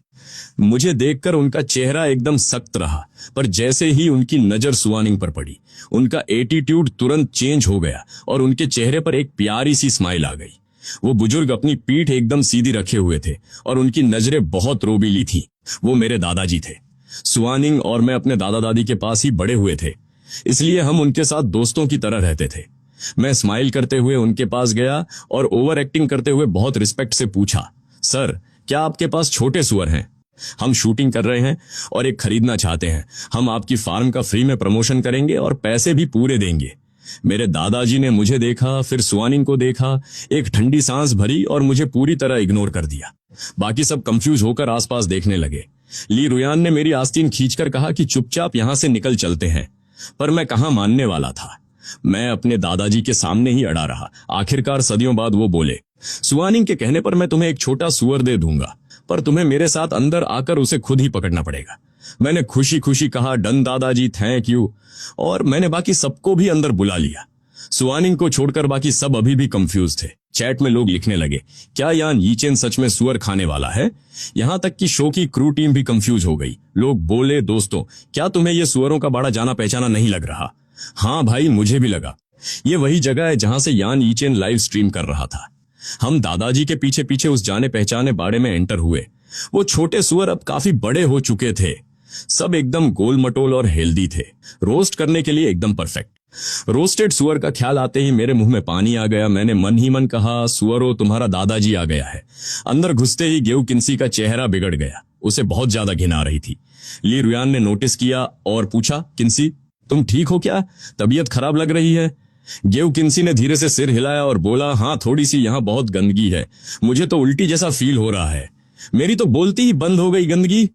मुझे देखकर उनका चेहरा एकदम सख्त रहा, पर जैसे ही उनकी नजर सुवानिंग पर पड़ी, उनका एटीट्यूड तुरंत चेंज हो गया और उनके चेहरे पर एक प्यारी सी स्माइल आ गई। वो बुजुर्ग अपनी पीठ एकदम सीधी रखे हुए थे और उनकी नजरें बहुत रोबीली थी। वो मेरे दादाजी थे। सुवानिंग और मैं अपने दादा दादी के पास ही बड़े हुए थे, इसलिए हम उनके साथ दोस्तों की तरह रहते थे। मैं स्माइल करते हुए उनके पास गया और ओवर एक्टिंग करते हुए बहुत रिस्पेक्ट से पूछा, सर, क्या आपके पास छोटे सुअर हैं? हम शूटिंग कर रहे हैं और एक खरीदना चाहते हैं। हम आपकी फार्म का फ्री में प्रमोशन करेंगे और पैसे भी पूरे देंगे। मेरे दादाजी ने मुझे देखा, फिर सुवानिंग को देखा, एक ठंडी सांस भरी और मुझे पूरी तरह इग्नोर कर दिया। बाकी सब कंफ्यूज होकर आसपास देखने लगे। ली रुयान ने मेरी आस्तीन खींचकर कहा कि चुपचाप यहां से निकल चलते हैं, पर मैं कहां मानने वाला था। मैं अपने दादाजी के सामने ही अड़ा रहा। आखिरकार सदियों बाद वो बोले, सुवानिंग के कहने पर मैं तुम्हें एक छोटा सुअर दे दूंगा, पर तुम्हें मेरे साथ अंदर आकर उसे खुद ही पकड़ना पड़ेगा। मैंने खुशी खुशी कहा, डन दादाजी, थैंक यू, और मैंने बाकी सबको भी अंदर बुला लिया। सुवानिंग को छोड़कर बाकी सब अभी भी कंफ्यूज थे। चैट में लोग लिखने लगे, क्या यान यीचेन सच में सुअर खाने वाला है? यहां तक कि शो की क्रू टीम भी कंफ्यूज हो गई। लोग बोले, दोस्तों, क्या तुम्हें ये सुअरों का बाड़ा जाना पहचाना नहीं लग रहा? हाँ भाई, मुझे भी लगा। ये वही जगह है जहां से यान यीचेन लाइव स्ट्रीम कर रहा था। हम दादाजी के पीछे पीछे उस जाने पहचाने बाड़े में एंटर हुए। वो छोटे सुअर अब काफी बड़े हो चुके थे। सब एकदम गोल मटोल और हेल्दी थे, रोस्ट करने के लिए एकदम परफेक्ट। रोस्टेड सुअर का ख्याल आते ही मेरे मुंह में पानी आ गया। मैंने मन ही मन कहा, सुअरो, तुम्हारा दादाजी आ गया है। अंदर घुसते ही गेव किन्सी का चेहरा बिगड़ गया। उसे बहुत ज्यादा घिन आ रही थी। ली रुयान ने नोटिस किया और पूछा, किन्सी, तुम ठीक हो क्या? तबीयत खराब लग रही है। गेव किन्सी ने धीरे से सिर हिलाया और बोला, हाँ थोड़ी सी यहाँ बहुत गंदगी है, मुझे तो उल्टी जैसा फील हो रहा है। मेरी तो बोलती ही बंद हो गई गंदगी।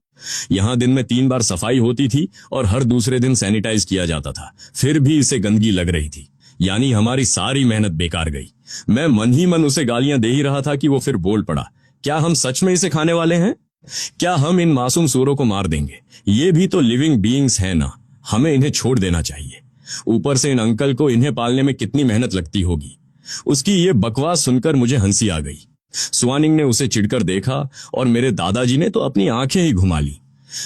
यहाँ दिन में 3 बार सफाई होती थी और हर दूसरे दिन सैनिटाइज किया जाता था, फिर भी इसे गंदगी लग रही थी। यानी हमारी सारी मेहनत बेकार गई। मैं मन ही मन उसे गालियां दे ही रहा था कि वो फिर बोल पड़ा, क्या हम सच में इसे खाने वाले हैं? क्या हम इन मासूम सूरों को मार देंगे? ये भी तो लिविंग बीइंग्स हैं ना, हमें इन्हें छोड़ देना चाहिए। ऊपर से इन अंकल को इन्हें पालने में कितनी मेहनत लगती होगी। उसकी ये बकवास सुनकर मुझे हंसी आ गई। स्वानिंग ने उसे चिढ़कर देखा और मेरे दादाजी ने तो अपनी आंखें ही घुमा ली।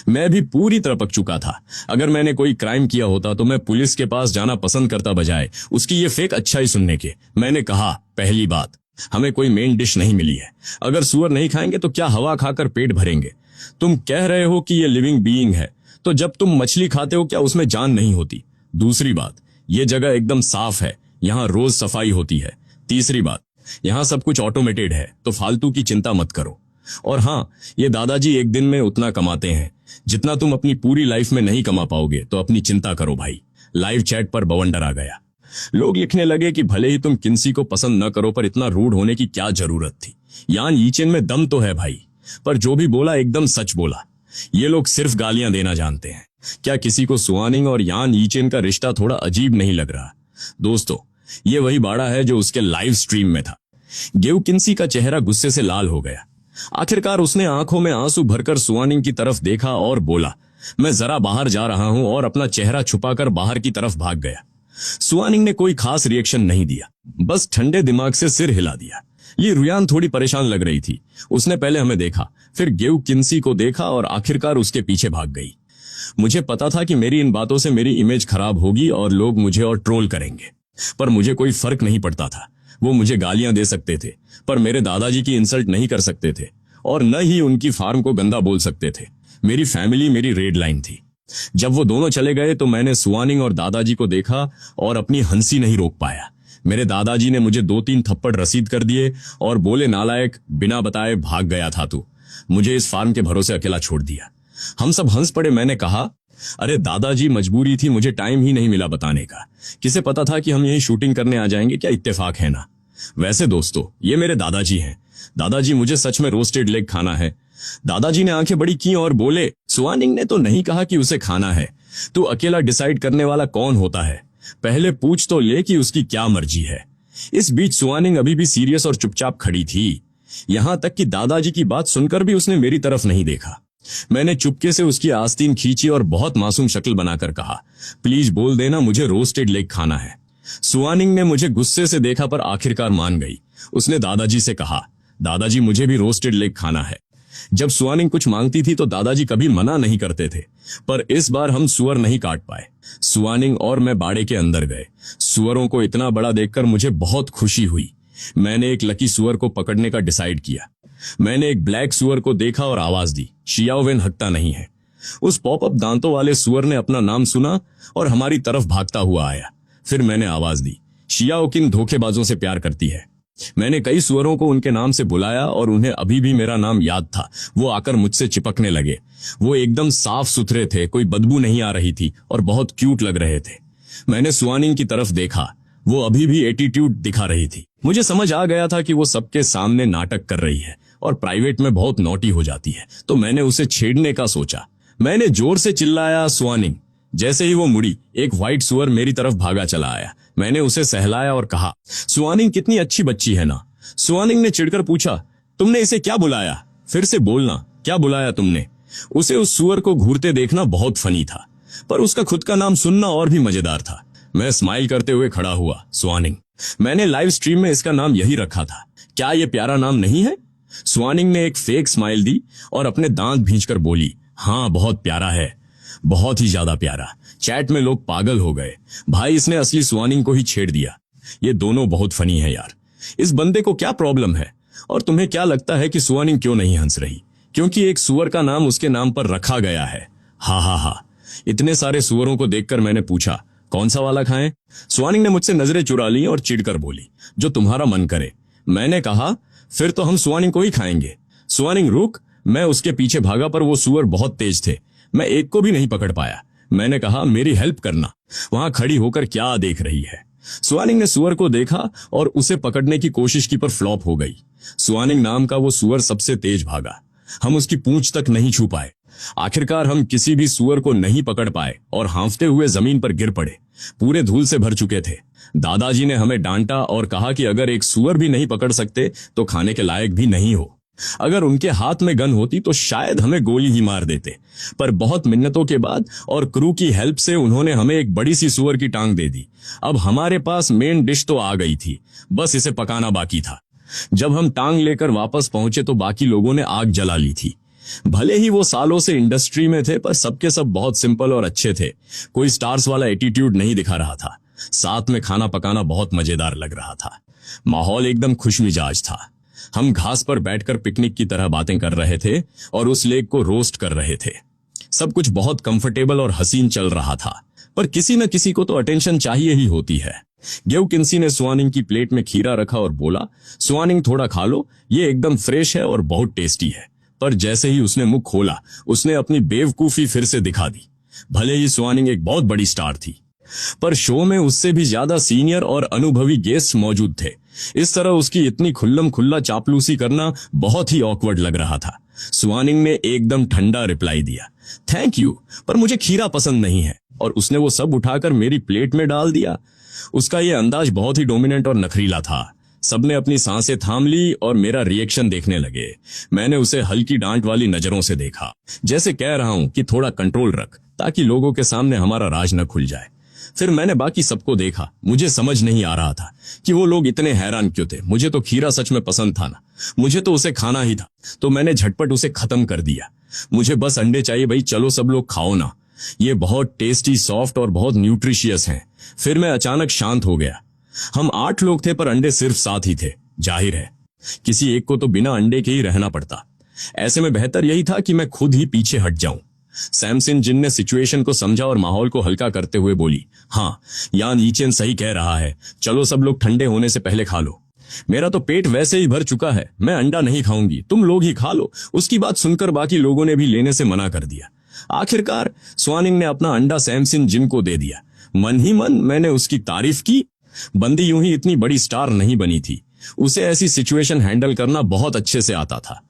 मैं भी पूरी तरह पक चुका था। अगर मैंने कोई क्राइम किया होता तो मैं पुलिस के पास जाना पसंद करता बजाय उसकी ये फेक अच्छाई सुनने के। मैंने कहा, पहली बात, हमें कोई मेन डिश नहीं मिली है। अगर सुअर नहीं खाएंगे तो क्या हवा खाकर पेट भरेंगे? तुम कह रहे हो कि ये लिविंग बीइंग है, तो जब तुम मछली खाते हो क्या उसमें जान नहीं होती? दूसरी बात, ये जगह एकदम साफ है, यहाँ रोज सफाई होती है। तीसरी बात, यहाँ सब कुछ ऑटोमेटेड है, तो फालतू की चिंता मत करो। और हाँ, ये दादाजी एक दिन में उतना कमाते हैं जितना तुम अपनी पूरी लाइफ में नहीं कमा पाओगे, तो अपनी चिंता करो भाई। लाइव चैट पर बवंडर आ गया। लोग लिखने लगे कि भले ही तुम किन्सी को पसंद न करो, पर इतना रूड होने की क्या जरूरत थी? यान यीचेन में दम तो है भाई, पर जो भी बोला एकदम सच बोला। ये लोग सिर्फ गालियां देना जानते हैं। क्या किसी को सुआनिंग और यान यीचेन का रिश्ता थोड़ा अजीब नहीं लग रहा? दोस्तों, ये वही बाड़ा है जो उसके लाइव स्ट्रीम में था। गेव किन्सी का चेहरा गुस्से से लाल हो गया। आखिरकार उसने आंखों में आंसू भरकर सुआनिंग की तरफ देखा और बोला, मैं जरा बाहर जा रहा हूं, और अपना चेहरा छुपाकर बाहर की तरफ भाग गया। सुआनिंग ने कोई खास रिएक्शन नहीं दिया, बस ठंडे दिमाग से सिर हिला दिया। ये रुयान थोड़ी परेशान लग रही थी। उसने पहले हमें देखा, फिर गेव किन्सी को देखा और आखिरकार उसके पीछे भाग गई। मुझे पता था कि मेरी इन बातों से मेरी इमेज खराब होगी और लोग मुझे और ट्रोल करेंगे, पर मुझे कोई फर्क नहीं पड़ता था। वो मुझे गालियां दे सकते थे, पर मेरे दादाजी की इंसल्ट नहीं कर सकते थे, और न ही उनकी फार्म को गंदा बोल सकते थे। मेरी फैमिली मेरी रेड लाइन थी। जब वो दोनों चले गए तो मैंने सुआनिंग और दादाजी को देखा और अपनी हंसी नहीं रोक पाया। मेरे दादाजी ने मुझे 2-3 थप्पड़ रसीद कर दिए और बोले, नालायक, बिना बताए भाग गया था तू, मुझे इस फार्म के भरोसे अकेला छोड़ दिया। हम सब हंस पड़े। मैंने कहा, अरे दादाजी, मजबूरी थी, मुझे टाइम ही नहीं मिला बताने का। किसे पता था कि हम यही शूटिंग करने आ जाएंगे? क्या इत्तेफाक है ना। वैसे दोस्तों, ये मेरे दादाजी हैं। दादाजी, मुझे सच में रोस्टेड लेग खाना है। दादाजी ने आंखें बड़ी की और बोले, सुआनिंग ने तो नहीं कहा कि उसे खाना है। तू अकेला डिसाइड करने वाला कौन होता है? पहले पूछ तो ले कि उसकी क्या मर्जी है। इस बीच सुआनिंग अभी भी सीरियस और चुपचाप खड़ी थी। यहां तक कि दादाजी की बात सुनकर भी उसने मेरी तरफ नहीं देखा। मैंने चुपके से उसकी आस्तीन खींची और बहुत मासूम शक्ल बनाकर कहा, प्लीज बोल देना, मुझे रोस्टेड लेग खाना है। सुआनिंग ने मुझे गुस्से से देखा पर आखिरकार मान गई। उसने दादाजी से कहा, दादाजी, मुझे भी रोस्टेड लेग खाना है। जब सुआनिंग कुछ मांगती थी तो दादाजी कभी मना नहीं करते थे, पर इस बार हम सुअर नहीं काट पाए। सुआनिंग और मैं बाड़े के अंदर गए। सुअरों को इतना बड़ा देखकर मुझे बहुत खुशी हुई। मैंने एक लकी सुअर को पकड़ने का डिसाइड किया। मैंने एक ब्लैक सुअर को देखा और आवाज दी, शियाओवेन हकता नहीं है। उस पॉपअप दांतों वाले सुअर ने अपना नाम सुना और हमारी तरफ भागता हुआ आया। फिर मैंने आवाज दी, शियाओ किन धोखेबाजों से प्यार करती है। मैंने कई सुअरों को उनके नाम से बुलाया और उन्हें अभी भी मेरा नाम याद था। वो आकर मुझसे चिपकने लगे। वो एकदम साफ सुथरे थे, कोई बदबू नहीं आ रही थी और बहुत क्यूट लग रहे थे। मैंने सुआनिंग की तरफ देखा, वो अभी भी एटीट्यूड दिखा रही थी। मुझे समझ आ गया था कि वो सबके सामने नाटक कर रही है और प्राइवेट में बहुत नॉटी हो जाती है, तो मैंने उसे छेड़ने का सोचा। मैंने जोर से चिल्लाया, सुआनिंग। जैसे ही वो मुड़ी, एक व्हाइट सुअर मेरी तरफ भागा चला आया। मैंने उसे सहलाया और कहा, सुआनिंग कितनी अच्छी बच्ची है ना। सुआनिंग ने चिढ़कर पूछा, तुमने इसे क्या बुलाया? फिर से बोलना, क्या बुलाया तुमने? उसे उस सुअर को घूरते देखना बहुत फनी था, पर उसका खुद का नाम सुनना और भी मजेदार था। मैं स्माइल करते हुए खड़ा हुआ, सुआनिंग, मैंने लाइव स्ट्रीम में इसका नाम यही रखा था, क्या ये प्यारा नाम नहीं है? सुआनिंग ने एक फेक स्माइल दी और अपने दांत भींचकर बोली, हाँ बहुत प्यारा है, बहुत ही ज्यादा प्यारा। चैट में लोग पागल हो गए, भाई इसने असली सुआनिंग को ही छेड़ दिया। ये दोनों बहुत फनी है यार। इस बंदे को क्या प्रॉब्लम है? और तुम्हें क्या लगता है कि सुआनिंग क्यों नहीं हंस रही? क्योंकि एक सुअर का नाम उसके नाम पर रखा गया है। हा हा हा। इतने सारे सुअरों को देखकर मैंने पूछा, कौन सा वाला खाएं? सुआनिंग ने मुझसे नजरें चुरा ली और चिढ़कर बोली, जो तुम्हारा मन करे। मैंने कहा, फिर तो हम सुआनिंग को ही खाएंगे। सुआनिंग रुक। मैं उसके पीछे भागा पर वो सुअर बहुत तेज थे, मैं एक को भी नहीं पकड़ पाया। मैंने कहा, मेरी हेल्प करना। वहां खड़ी होकर क्या देख रही है? सुआनिंग ने सुअर को देखा और उसे पकड़ने की कोशिश की, पर फ्लॉप हो गई। सुआनिंग नाम का वो सुअर सबसे तेज भागा। हम उसकी पूंछ तक नहीं छू पाए। आखिरकार हम किसी भी सुअर को नहीं पकड़ पाए और हांफते हुए जमीन पर गिर पड़े। पूरे धूल से भर चुके थे। दादाजी ने हमें डांटा और कहा कि अगर एक सुअर भी नहीं पकड़ सकते तो खाने के लायक भी नहीं हो। अगर उनके हाथ में गन होती तो शायद हमें गोली ही मार देते। पर बहुत मिन्नतों के बाद और क्रू की हेल्प से उन्होंने हमें एक बड़ी सी सुअर की टांग दे दी। अब हमारे पास मेन डिश तो आ गई थी, बस इसे पकाना बाकी था। जब हम टांग लेकर वापस पहुंचे तो बाकी लोगों ने आग जला ली थी। भले ही वो सालों से इंडस्ट्री में थे, पर सबके सब बहुत सिंपल और अच्छे थे। कोई स्टार्स वाला एटीट्यूड नहीं दिखा रहा था। साथ में खाना पकाना बहुत मजेदार लग रहा था। माहौल एकदम खुशमिजाज था। हम घास पर बैठकर पिकनिक की तरह बातें कर रहे थे और उस लेक को रोस्ट कर रहे थे। सब कुछ बहुत कंफर्टेबल और हसीन चल रहा था, पर किसी न किसी को तो अटेंशन चाहिए ही होती है। गेव किन्सी ने सुआनिंग की प्लेट में खीरा रखा और बोला, सुआनिंग थोड़ा खा लो, ये एकदम फ्रेश है और बहुत टेस्टी है। पर जैसे ही उसने मुंह खोला, उसने अपनी बेवकूफी फिर से दिखा दी। भले ही सुआनिंग एक बहुत बड़ी स्टार थी, पर शो में उससे भी ज्यादा सीनियर और अनुभवी गेस्ट मौजूद थे। इस तरह उसकी इतनी खुल्लम खुल्ला चापलूसी करना बहुत ही ऑकवर्ड लग रहा था। सुआनिंग ने एकदम ठंडा रिप्लाई दिया, थैंक यू, पर मुझे खीरा पसंद नहीं है। और उसने वो सब उठाकर मेरी प्लेट में डाल दिया। उसका ये अंदाज बहुत ही डोमिनेंट और नखरीला था। सबने अपनी सांसें थाम ली और मेरा रिएक्शन देखने लगे। मैंने उसे हल्की डांट वाली नजरों से देखा, जैसे कह रहा हूं कि थोड़ा कंट्रोल रख, ताकि लोगों के सामने हमारा राज न खुल जाए। फिर मैंने बाकी सबको देखा। मुझे समझ नहीं आ रहा था कि वो लोग इतने हैरान क्यों थे। मुझे तो खीरा सच में पसंद था ना, मुझे तो उसे खाना ही था, तो मैंने झटपट उसे खत्म कर दिया। मुझे बस अंडे चाहिए भाई, चलो सब लोग खाओ ना, ये बहुत टेस्टी, सॉफ्ट और बहुत न्यूट्रिशियस हैं। फिर मैं अचानक शांत हो गया। हम 8 लोग थे, पर अंडे सिर्फ 7 ही थे। जाहिर है किसी एक को तो बिना अंडे के ही रहना पड़ता। ऐसे में बेहतर यही था कि मैं खुद ही पीछे हट जाऊं। सैमसन जिन ने सिचुएशन को समझा और माहौल को हल्का करते हुए बोली, हाँ, यान यीचेन सही कह रहा है, चलो सब लोग ठंडे होने से पहले खा लो। मेरा तो पेट वैसे ही भर चुका है, मैं अंडा नहीं खाऊंगी, तुम लोग ही खा लो। उसकी बात सुनकर बाकी लोगों ने भी लेने से मना कर दिया। आखिरकार सुआनिंग ने अपना अंडा सैमसन जिन को दे दिया। मन ही मन मैंने उसकी तारीफ की। बंदी यूं ही इतनी बड़ी स्टार नहीं बनी थी, उसे ऐसी सिचुएशन हैंडल करना बहुत अच्छे से आता था।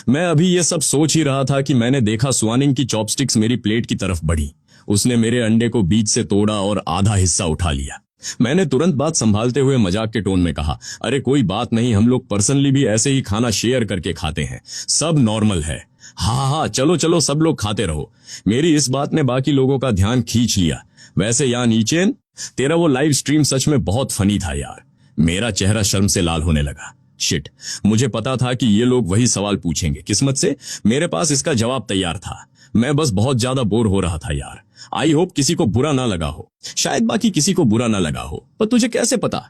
मैं अभी ये सब सोच ही रहा था कि मैंने देखा सुआनिंग की चॉपस्टिक्स मेरी प्लेट की तरफ बढ़ी। उसने मेरे अंडे को बीच से तोड़ा और आधा हिस्सा उठा लिया। मैंने तुरंत बात संभालते हुए मजाक के टोन में कहा, अरे कोई बात नहीं, हम लोग पर्सनली भी ऐसे ही खाना शेयर करके खाते हैं, सब नॉर्मल है। हाँ हाँ, चलो चलो सब लोग खाते रहो। मेरी इस बात ने बाकी लोगों का ध्यान खींच लिया। वैसे यान यीचेन, तेरा वो लाइव स्ट्रीम सच में बहुत फनी था यार। मेरा चेहरा शर्म से लाल होने लगा। शिट, मुझे पता था कि ये लोग वही सवाल पूछेंगे। किस्मत से मेरे पास इसका जवाब तैयार था। मैं बस बहुत ज्यादा बोर हो रहा था यार। आई होप किसी को बुरा ना लगा हो। शायद बाकी किसी को बुरा ना लगा हो, पर तुझे कैसे पता?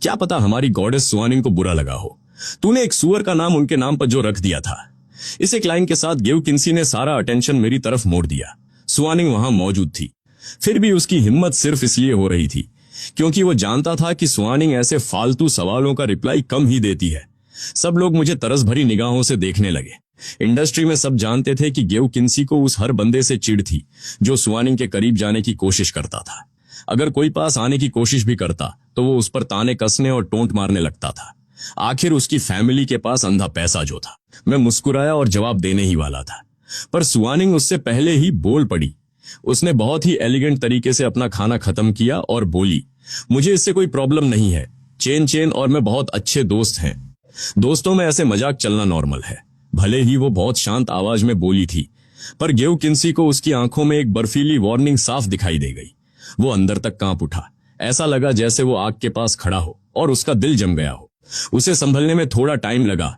क्या पता हमारी गॉडेस सुआनिंग को बुरा लगा हो। तूने एक सुअर का नाम उनके नाम पर जो रख दिया था। इस एक लाइन के साथ गेव किन्सी ने सारा अटेंशन मेरी तरफ मोड़ दिया। सुआनिंग वहां मौजूद थी, फिर भी उसकी हिम्मत सिर्फ इसलिए हो रही थी क्योंकि वो जानता था कि सुआनिंग ऐसे फालतू सवालों का रिप्लाई कम ही देती है। सब लोग मुझे तरस भरी निगाहों से देखने लगे। इंडस्ट्री में सब जानते थे कि गेव किन्सी को उस हर बंदे से चिढ़ थी जो सुआनिंग के करीब जाने की कोशिश करता था। अगर कोई पास आने की कोशिश भी करता तो वो उस पर ताने कसने और टोंट मारने लगता था। आखिर उसकी फैमिली के पास अंधा पैसा जो था। मैं मुस्कुराया और जवाब देने ही वाला था, पर सुआनिंग उससे पहले ही बोल पड़ी। उसने बहुत ही एलिगेंट तरीके से अपना खाना खत्म किया और बोली, मुझे इससे कोई प्रॉब्लम नहीं है। चेन चेन और मैं बहुत अच्छे दोस्त हैं। दोस्तों में ऐसे मजाक चलना नॉर्मल है। भले ही वो बहुत शांत आवाज में बोली थी, पर गेव किन्सी को उसकी आंखों में एक बर्फीली वार्निंग साफ दिखाई दे गई। वो अंदर तक कांप उठा। ऐसा लगा जैसे वो आग के पास खड़ा हो और उसका दिल जम गया हो। उसे संभलने में थोड़ा टाइम लगा।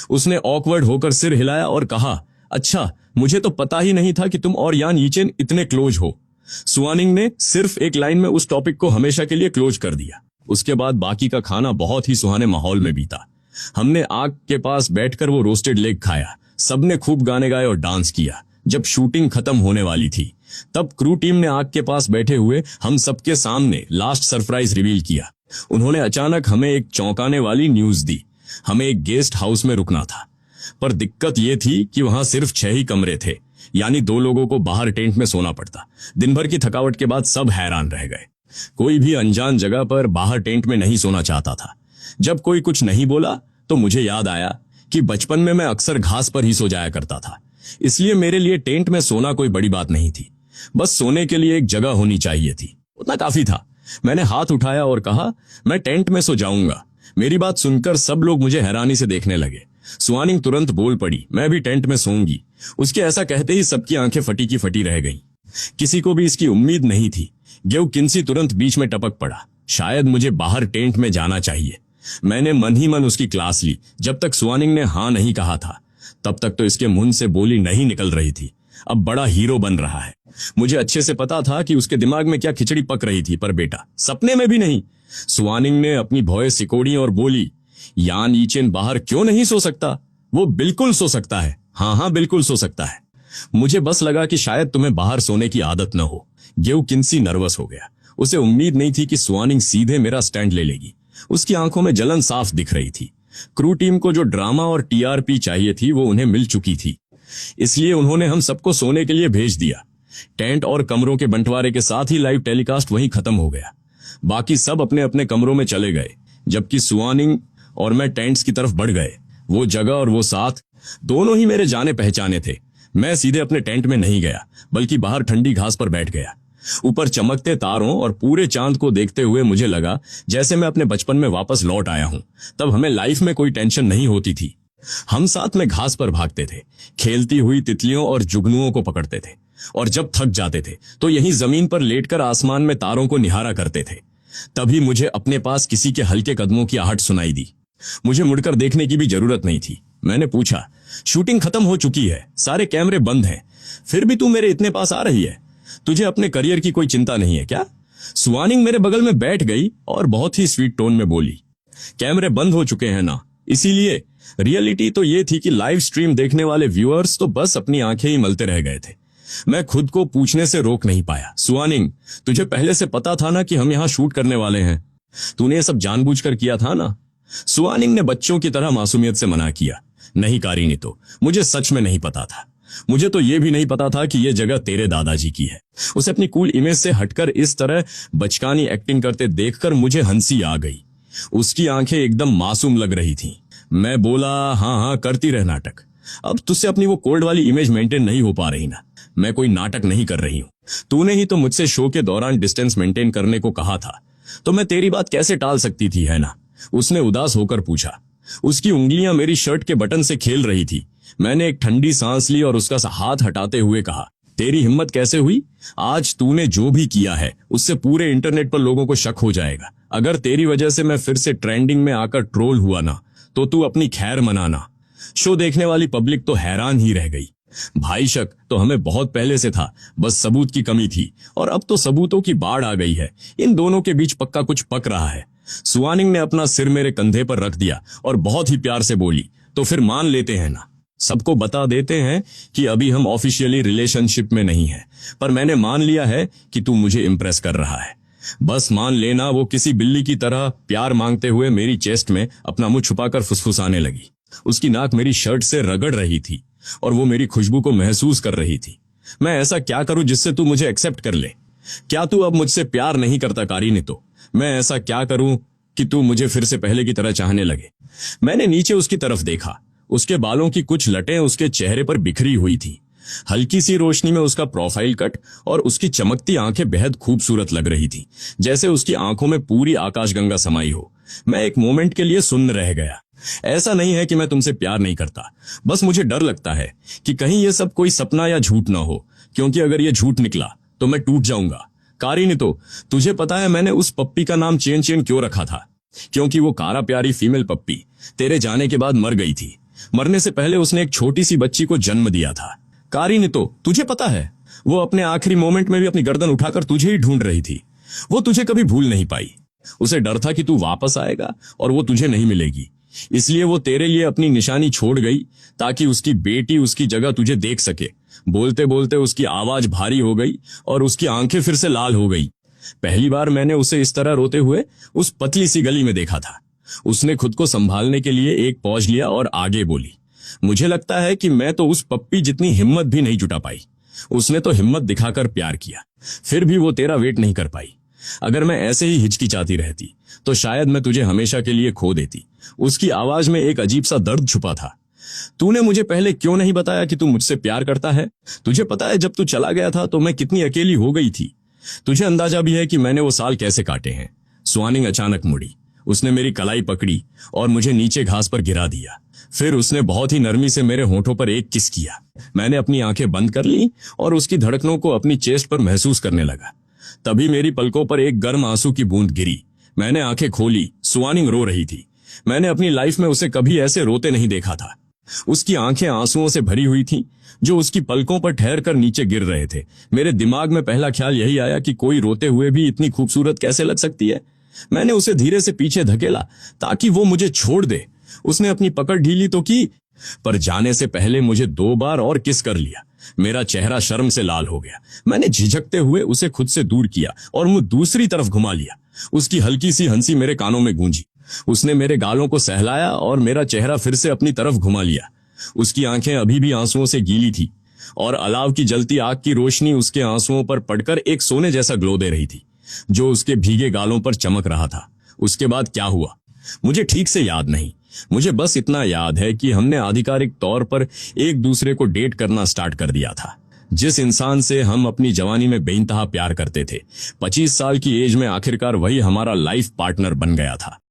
उसने ऑकवर्ड होकर सिर हिलाया और कहा, अच्छा, मुझे तो पता ही नहीं था कि तुम और यान यीचेन इतने क्लोज हो। सुआनिंग ने सिर्फ एक लाइन में उस टॉपिक को हमेशा के लिए क्लोज कर दिया। उसके बाद बाकी का खाना बहुत ही सुहाने माहौल में बीता। हमने आग के पास बैठकर वो रोस्टेड लेग खाया। सबने खूब गाने गाए और डांस किया। जब शूटिंग खत्म होने वाली थी, तब क्रू टीम ने आग के पास बैठे हुए हम सबके सामने लास्ट सरप्राइज रिवील किया। उन्होंने अचानक हमें एक चौंकाने वाली न्यूज दी। हमें एक गेस्ट हाउस में रुकना था, पर दिक्कत यह थी कि वहां सिर्फ 6 ही कमरे थे, यानी 2 लोगों को बाहर टेंट में सोना पड़ता। दिन भर की थकावट के बाद सब हैरान रह गए। कोई भी अनजान जगह पर बाहर टेंट में नहीं सोना चाहता था। जब कोई कुछ नहीं बोला तो मुझे याद आया कि बचपन में मैं अक्सर घास पर ही सो जाया करता था। इसलिए मेरे लिए टेंट में सोना कोई बड़ी बात नहीं थी। बस सोने के लिए एक जगह होनी चाहिए थी, उतना काफी था। मैंने हाथ उठाया और कहा, मैं टेंट में सो जाऊंगा। मेरी बात सुनकर सब लोग मुझे हैरानी से देखने लगे। सुआनिंग तुरंत बोल पड़ी, मैं भी टेंट में सोऊंगी। उसके ऐसा कहते ही सबकी आंखें फटी की फटी रह गईं। किसी को भी इसकी उम्मीद नहीं थी। गेव किंसी तुरंत बीच में टपक पड़ा, शायद मुझे बाहर टेंट में जाना चाहिए। मैंने मन ही मन उसकी क्लास ली। जब तक सुआनिंग ने हाँ नहीं कहा था तब तक तो इसके मुंह से बोली नहीं निकल रही थी। अब बड़ा हीरो बन रहा है। मुझे अच्छे से पता था कि उसके दिमाग में क्या खिचड़ी पक रही थी, पर बेटा सपने में भी नहीं। सुआनिंग ने अपनी भौएं सिकोड़ी और बोली, यान ईचेन बाहर क्यों नहीं सो सकता? वो बिल्कुल सो सकता है। हाँ हाँ, बिल्कुल सो सकता है। मुझे बस लगा कि शायद तुम्हें बाहर सोने की आदत न हो। गेव किंसी नर्वस हो गया। उसे उम्मीद नहीं थी कि सुआनिंग सीधे मेरा स्टैंड ले लेगी। उसकी आंखों में जलन साफ दिख रही थी। क्रू टीम को जो ड्रामा और टीआरपी चाहिए थी वो उन्हें मिल चुकी थी, इसलिए उन्होंने हम सबको सोने के लिए भेज दिया। टेंट और कमरों के बंटवारे के साथ ही लाइव टेलीकास्ट वहीं खत्म हो गया। बाकी सब अपने अपने कमरों में चले गए, जबकि सुआनिंग और मैं टेंट्स की तरफ बढ़ गए। वो जगह और वो साथ दोनों ही मेरे जाने पहचाने थे। मैं सीधे अपने टेंट में नहीं गया, बल्कि बाहर ठंडी घास पर बैठ गया। ऊपर चमकते तारों और पूरे चांद को देखते हुए मुझे लगा जैसे मैं अपने बचपन में वापस लौट आया हूं। तब हमें लाइफ में कोई टेंशन नहीं होती थी। हम साथ में घास पर भागते थे, खेलती हुई तितलियों और जुगनुओं को पकड़ते थे, और जब थक जाते थे तो यहीं जमीन पर लेटकर आसमान में तारों को निहारा करते थे। तभी मुझे अपने पास किसी के हल्के कदमों की आहट सुनाई दी। मुझे मुड़कर देखने की भी जरूरत नहीं थी। मैंने पूछा, शूटिंग खत्म हो चुकी है, सारे कैमरे बंद हैं, फिर भी तू मेरे इतने पास आ रही है? तुझे अपने करियर की कोई चिंता नहीं है क्या? सुआनिंग मेरे बगल में बैठ गई और बहुत ही स्वीट टोन में बोली, कैमरे बंद हो चुके हैं ना, इसीलिए। रियलिटी तो ये थी कि लाइव स्ट्रीम देखने वाले व्यूअर्स तो बस अपनी आंखें ही मलते रह गए थे। मैं खुद को पूछने से रोक नहीं पाया, सुआनिंग, तुझे पहले से पता था ना कि हम यहां शूट करने वाले हैं? तूने ये सब जानबूझकर किया था ना? सुआनिंग ने बच्चों की तरह मासूमियत से मना किया, नहीं कारिनी, तो मुझे सच में नहीं पता था। मुझे तो ये भी नहीं पता था कि ये जगह तेरे दादाजी की है। उसे अपनी कूल इमेज से हटकर इस तरह बचकानी एक्टिंग करते देखकर मुझे हंसी आ गई। उसकी आंखें एकदम मासूम लग रही थीं। मैं बोला, हाँ हाँ करती रह नाटक। अब तुझसे अपनी वो कोल्ड वाली इमेज मेंटेन नहीं हो पा रही ना। मैं कोई नाटक नहीं कर रही हूँ। तूने ही तो मुझसे शो के दौरान डिस्टेंस मेंटेन करने को कहा था, तो मैं तेरी बात कैसे टाल सकती थी, है ना? उसने उदास होकर पूछा। उसकी उंगलियां मेरी शर्ट के बटन से खेल रही थी। मैंने एक ठंडी सांस ली और उसका हाथ हटाते हुए कहा, तेरी हिम्मत कैसे हुई? आज तूने जो भी किया है उससे पूरे इंटरनेट पर लोगों को शक हो जाएगा। अगर तेरी वजह से मैं फिर से ट्रेंडिंग में आकर ट्रोल हुआ ना, तो तू अपनी खैर मनाना। शो देखने वाली पब्लिक तो हैरान ही रह गई। भाई, शक तो हमें बहुत पहले से था, बस सबूत की कमी थी, और अब तो सबूतों की बाढ़ आ गई है। इन दोनों के बीच पक्का कुछ पक रहा है। सुआनिंग ने अपना सिर मेरे कंधे पर रख दिया और बहुत ही प्यार से बोली, तो फिर मान लेते हैं ना, सबको बता देते हैं कि अभी हम ऑफिशियली रिलेशनशिप में नहीं हैं, पर मैंने मान लिया है कि तू मुझे इम्प्रेस कर रहा है। बस मान लेना। वो किसी बिल्ली की तरह प्यार मांगते हुए मेरी चेस्ट में अपना मुंह छुपाकर फुसफुसाने लगी। उसकी नाक मेरी शर्ट से रगड़ रही थी और वो मेरी खुशबू को महसूस कर रही थी। मैं ऐसा क्या करूं जिससे तू मुझे एक्सेप्ट कर ले? क्या तू अब मुझसे प्यार नहीं करता कारिनी? तो मैं ऐसा क्या करूं कि तू मुझे फिर से पहले की तरह चाहने लगे? मैंने नीचे उसकी तरफ देखा। उसके बालों की कुछ लटें उसके चेहरे पर बिखरी हुई थी। हल्की सी रोशनी में उसका प्रोफाइल कट और उसकी चमकती आंखें बेहद खूबसूरत लग रही थी, जैसे उसकी आंखों में पूरी आकाशगंगा समाई हो। मैं एक मोमेंट के लिए सुन्न रह गया। ऐसा नहीं है कि मैं तुमसे प्यार नहीं करता, बस मुझे डर लगता है कि कहीं ये सब कोई सपना या झूठ ना हो, क्योंकि अगर ये झूठ निकला तो मैं टूट जाऊंगा। कारिनी, तो तुझे पता है मैंने उस पप्पी का नाम चेन चेन क्यों रखा था? क्योंकि वो कारा प्यारी फीमेल पप्पी तेरे जाने के बाद मर गई थी। मरने से पहले उसने एक छोटी सी बच्ची को जन्म दिया था। कारिनी, तो तुझे पता है वो अपने आखिरी मोमेंट में भी अपनी गर्दन उठाकर तुझे ही ढूंढ रही थी। वो तुझे कभी भूल नहीं पाई। उसे डर था कि तू वापस आएगा और वो तुझे नहीं मिलेगी, इसलिए वो तेरे लिए अपनी निशानी छोड़ गई ताकि उसकी बेटी उसकी जगह तुझे देख सके। बोलते बोलते उसकी आवाज भारी हो गई और उसकी आंखें फिर से लाल हो गई। पहली बार मैंने उसे इस तरह रोते हुए उस पतली सी गली में देखा था। उसने खुद को संभालने के लिए एक पॉज लिया और आगे बोली, मुझे लगता है कि मैं तो उस पप्पी जितनी हिम्मत भी नहीं जुटा पाई। उसने तो हिम्मत दिखाकर प्यार किया, फिर भी वो तेरा वेट नहीं कर पाई। अगर मैं ऐसे ही हिचकिचाती रहती तो शायद मैं तुझे हमेशा के लिए खो देती। उसकी आवाज में एक अजीब सा दर्द छुपा था। तूने मुझे पहले क्यों नहीं बताया कि तू मुझसे प्यार करता है? तुझे पता है जब तू चला गया था तो मैं कितनी अकेली हो गई थी। तुझे अंदाजा भी है कि मैंने वो साल कैसे काटे हैं। स्वानिंग अचानक मुड़ी। उसने मेरी कलाई पकड़ी और मुझे नीचे घास पर गिरा दिया। फिर उसने बहुत ही नरमी से मेरे होठों पर एक किस किया। मैंने अपनी आंखें बंद कर ली और उसकी धड़कनों को अपनी चेस्ट पर महसूस करने लगा। तभी मेरी पलकों पर एक गर्म आंसू की बूंद गिरी। मैंने आंखें खोली। स्वानिंग रो रही थी। मैंने अपनी लाइफ में उसे कभी ऐसे रोते नहीं देखा था। उसकी आंखें आंसुओं से भरी हुई थीं, जो उसकी पलकों पर ठहर कर नीचे गिर रहे थे। मेरे दिमाग में पहला ख्याल यही आया कि कोई रोते हुए भी इतनी खूबसूरत कैसे लग सकती है। मैंने उसे धीरे से पीछे धकेला ताकि वो मुझे छोड़ दे। उसने अपनी पकड़ ढीली तो की, पर जाने से पहले मुझे 2 बार और किस कर लिया। मेरा चेहरा शर्म से लाल हो गया। मैंने झिझकते हुए उसे खुद से दूर किया और मुंह दूसरी तरफ घुमा लिया। उसकी हल्की सी हंसी मेरे कानों में गूंजी। उसने मेरे गालों को सहलाया और मेरा चेहरा फिर से अपनी तरफ घुमा लिया। उसकी आंखें अभी भी आंसुओं से गीली थी और अलाव की जलती आग की रोशनी उसके आंसुओं पर पड़कर एक सोने जैसा ग्लो दे रही थी, जो उसके भीगे गालों पर चमक रहा था। उसके बाद क्या हुआ मुझे ठीक से याद नहीं। मुझे बस इतना याद है कि हमने आधिकारिक तौर पर एक दूसरे को डेट करना स्टार्ट कर दिया था। जिस इंसान से हम अपनी जवानी में बेइंतहा प्यार करते थे, 25 साल की एज में आखिरकार वही हमारा लाइफ पार्टनर बन गया था।